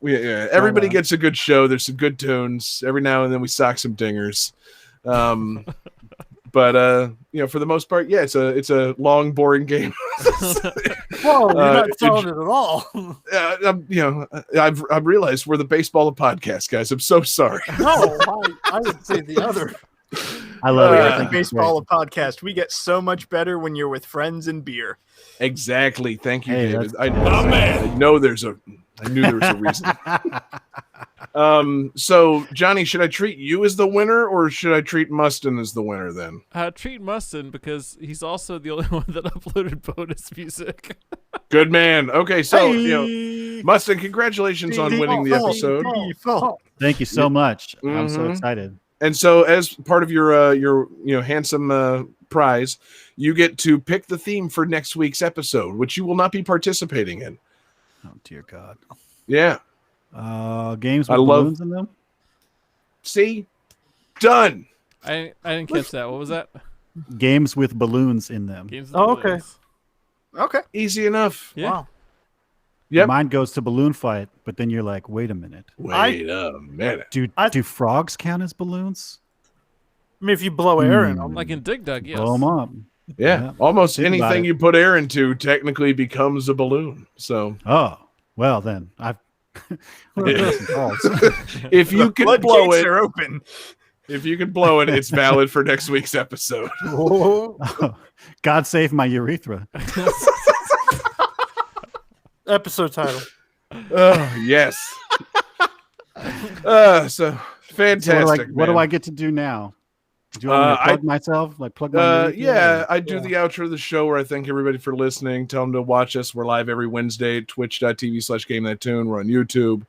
Everybody gets a good show. There's some good tunes. Every now and then we sock some dingers. But for the most part, it's a long, boring game. Whoa, you're not selling it at all. I've realized we're the baseball of podcast guys. I'm so sorry. No, I would say the other. I love it. I The think it's baseball of podcast. We get so much better when you're with friends and beer. Exactly. Thank you, Hey, David. that's- I knew there was a reason. So Johnny, should I treat you as the winner or should I treat Mustin as the winner then? Treat Mustin because he's also the only one that uploaded bonus music. Good man. Okay, so Hey! Mustin, congratulations on winning the episode. Thank you so much. I'm so Mhm. excited. And so as part of your handsome prize, you get to pick the theme for next week's episode, which you will not be participating in. Oh dear God. Yeah. Games I with love- balloons in them. See? Done. I didn't catch that. What was that? Games with balloons in them. Games with Oh, okay. balloons. Okay. Easy enough. Yeah. Wow. Yep. Mine goes to balloon fight, but then you're like, wait a minute. Wait a minute. Do frogs count as balloons? I mean, if you blow air in them, Like in Dig Dug, yes. Blow them up. Yeah. Yeah. Almost Think about anything it. you put air into technically becomes a balloon. So Oh, well then I've some calls. if you can blow Floodgates it, are open. it's valid for next week's episode. God save my urethra. episode title. Oh, yes. So fantastic. What do man. I get to do now? Do you want me to plug myself? Like plug my urethra? Yeah, I do the outro of the show where I thank everybody for listening. Tell them to watch us. We're live every Wednesday at twitch.tv/GameThatTune. We're on YouTube.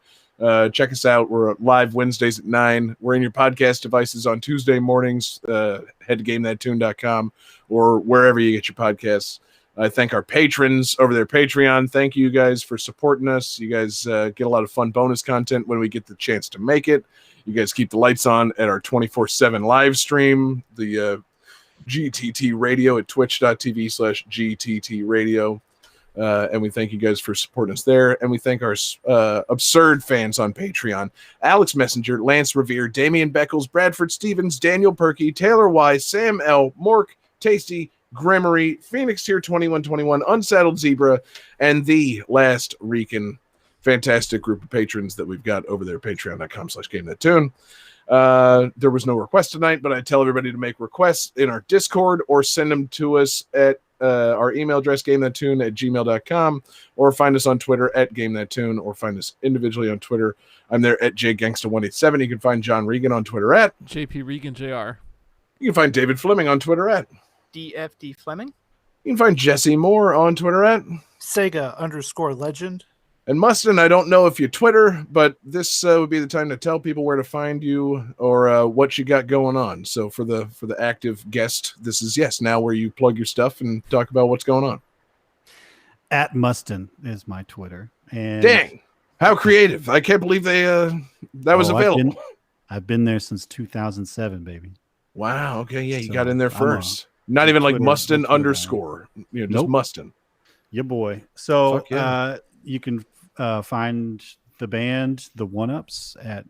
Check us out. We're live Wednesdays at 9. We're in your podcast devices on Tuesday mornings. Head to GameThatTune.com or wherever you get your podcasts. I thank our patrons over there at Patreon. Thank you guys for supporting us. You guys get a lot of fun bonus content when we get the chance to make it. You guys keep the lights on at our 24/7 live stream, the GTT Radio at twitch.tv/GTT Radio. And we thank you guys for supporting us there. And we thank our absurd fans on Patreon: Alex Messenger, Lance Revere, Damian Beckles, Bradford Stevens, Daniel Perky, Taylor Y, Sam L, Mork, Tasty, Gremory, Phoenix Tier 2121, Unsaddled Zebra, and the last Rican. Fantastic group of patrons that we've got over there at patreon.com/GameThatTune. There was no request tonight, but I tell everybody to make requests in our Discord or send them to us at our email address, GameThatTune@gmail.com, or find us on Twitter at GameThatTune, or find us individually on Twitter. I'm there at JGangsta187. You can find John Regan on Twitter at JP Regan Jr. You can find David Fleming on Twitter at DFD Fleming. You can find Jesse Moore on Twitter at Sega_legend. And Mustin, I don't know if you Twitter, but this would be the time to tell people where to find you or what you got going on. So for the active guest, this is now where you plug your stuff and talk about what's going on. At Mustin is my Twitter. And Dang, how creative! I can't believe they that was available. I've been there since 2007, baby. Wow. Okay. Yeah, you So, got in there I'm first. Not even like Twitter- Mustin Twitter underscore. Just Nope. Mustin. Yeah, boy. So Fuck yeah. you can find the band, the One Ups, at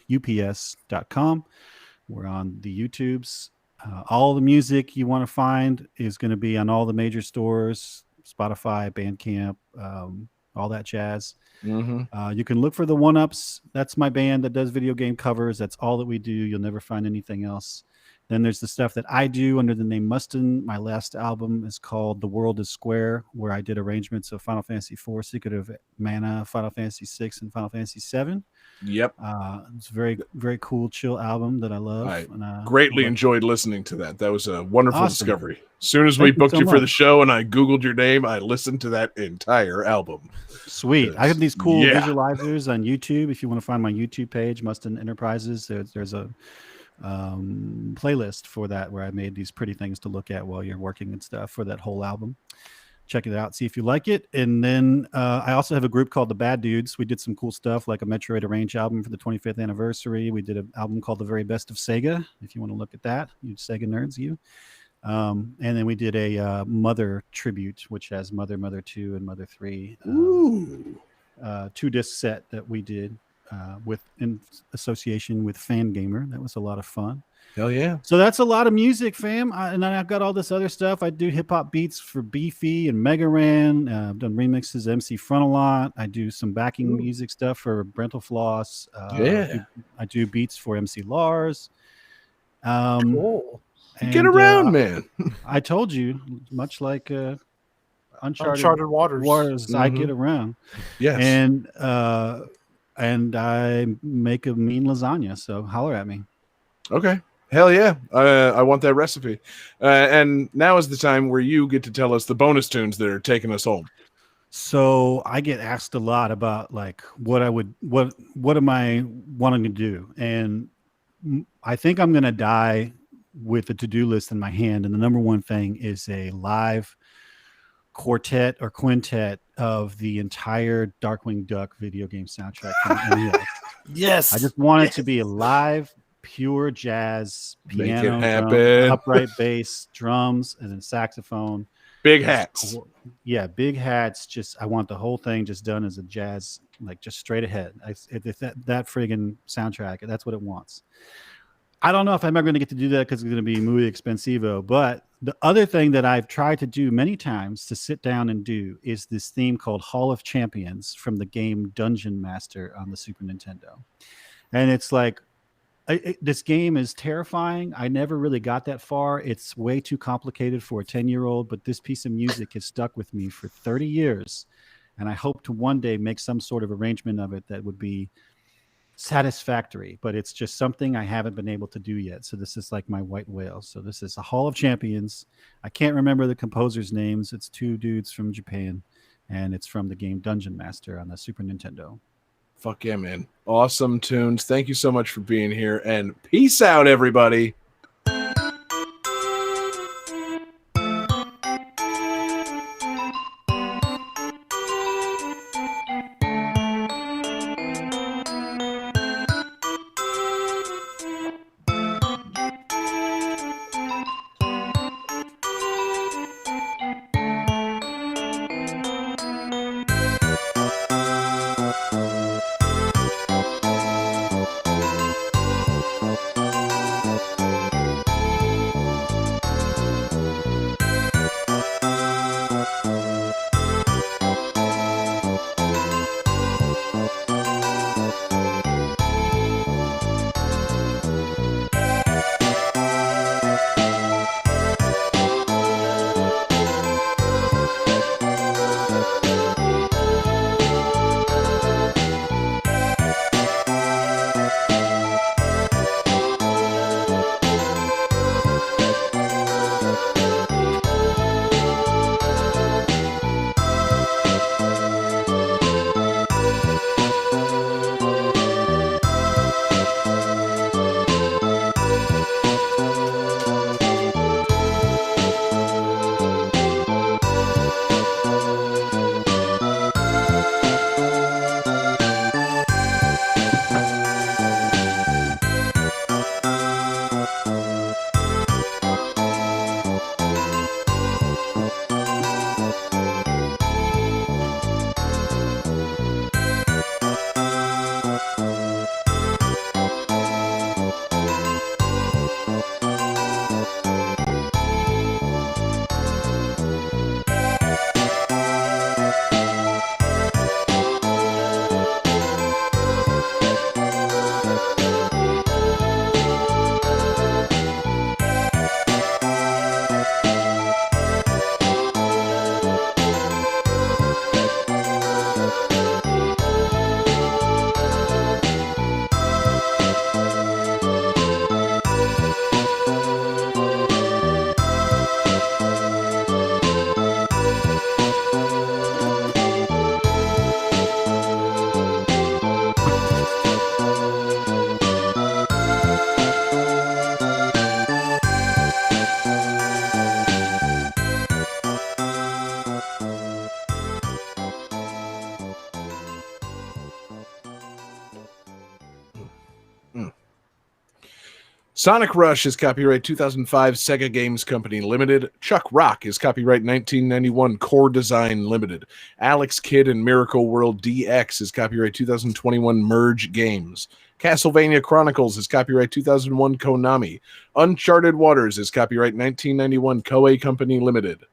THEONEUPS.com. We're on the YouTubes. All the music you want to find is going to be on all the major stores, Spotify, Bandcamp, all that jazz. Mm-hmm. You can look for the One Ups. That's my band that does video game covers. That's all that we do. You'll never find anything else. Then there's the stuff that I do under the name Mustin. My last album is called The World is Square, where I did arrangements of Final Fantasy IV, Secret of Mana, Final Fantasy VI, and Final Fantasy VII. Yep. It's a very, very cool, chill album that I love. I And, greatly enjoyed listening to that. That was a wonderful Awesome. discovery. As soon as we Thank you booked so you for the much. show and I Googled your name, I listened to that entire album. Sweet. I have these cool Yeah. visualizers on YouTube. If you want to find my YouTube page, Mustin Enterprises, there's a playlist for that where I made these pretty things to look at while you're working and stuff for that whole album. Check it out, see if you like it. And then I also have a group called the Bad Dudes. We did some cool stuff like a Metroid Arrange album for the 25th anniversary. We did an album called The Very Best of Sega, if you want to look at that, you Sega nerds, you. And then we did a Mother tribute, which has Mother, Mother 2, and Mother 3. Ooh. 2-disc set that we did in association with Fangamer. That was a lot of fun. Hell yeah. So that's a lot of music, fam. And then I've got all this other stuff. I do hip hop beats for Beefy and Mega Ran. I've done remixes of MC Front a lot. I do some backing music stuff for Brental Floss. I do beats for MC Lars. Cool. Get around, man. I told you, much like Uncharted Waters. I get around. Yes. And I make a mean lasagna. So holler at me. Okay. Hell yeah. I want that recipe. And now is the time where you get to tell us the bonus tunes that are taking us home. So I get asked a lot about like what am I wanting to do? And I think I'm going to die with a to-do list in my hand. And the number one thing is a live quartet or quintet of the entire Darkwing Duck video game soundtrack from NES. Yes. I just want it to be a live, pure jazz, Make it piano, happen. drum, upright bass, drums, and then saxophone. Big hats. Yeah, big hats. Just I want the whole thing just done as a jazz, like just straight ahead. That friggin' soundtrack, that's what it wants. I don't know if I'm ever going to get to do that because it's going to be muy expensivo. But the other thing that I've tried to do many times to sit down and do is this theme called Hall of Champions from the game Dungeon Master on the Super Nintendo. And it's like, this game is terrifying. I never really got that far. It's way too complicated for a 10-year-old, but this piece of music has stuck with me for 30 years. And I hope to one day make some sort of arrangement of it that would be satisfactory, but it's just something I haven't been able to do yet. So this is like my white whale. So this is a Hall of Champions. I can't remember the composers' names. It's two dudes from Japan, and it's from the game Dungeon Master on the Super Nintendo. Fuck yeah, man. Awesome tunes. Thank you so much for being here, and peace out, everybody. Sonic Rush is copyright 2005 Sega Games Company Limited. Chuck Rock is copyright 1991 Core Design Limited. Alex Kidd and Miracle World DX is copyright 2021 Merge Games. Castlevania Chronicles is copyright 2001 Konami. Uncharted Waters is copyright 1991 Koei Company Limited.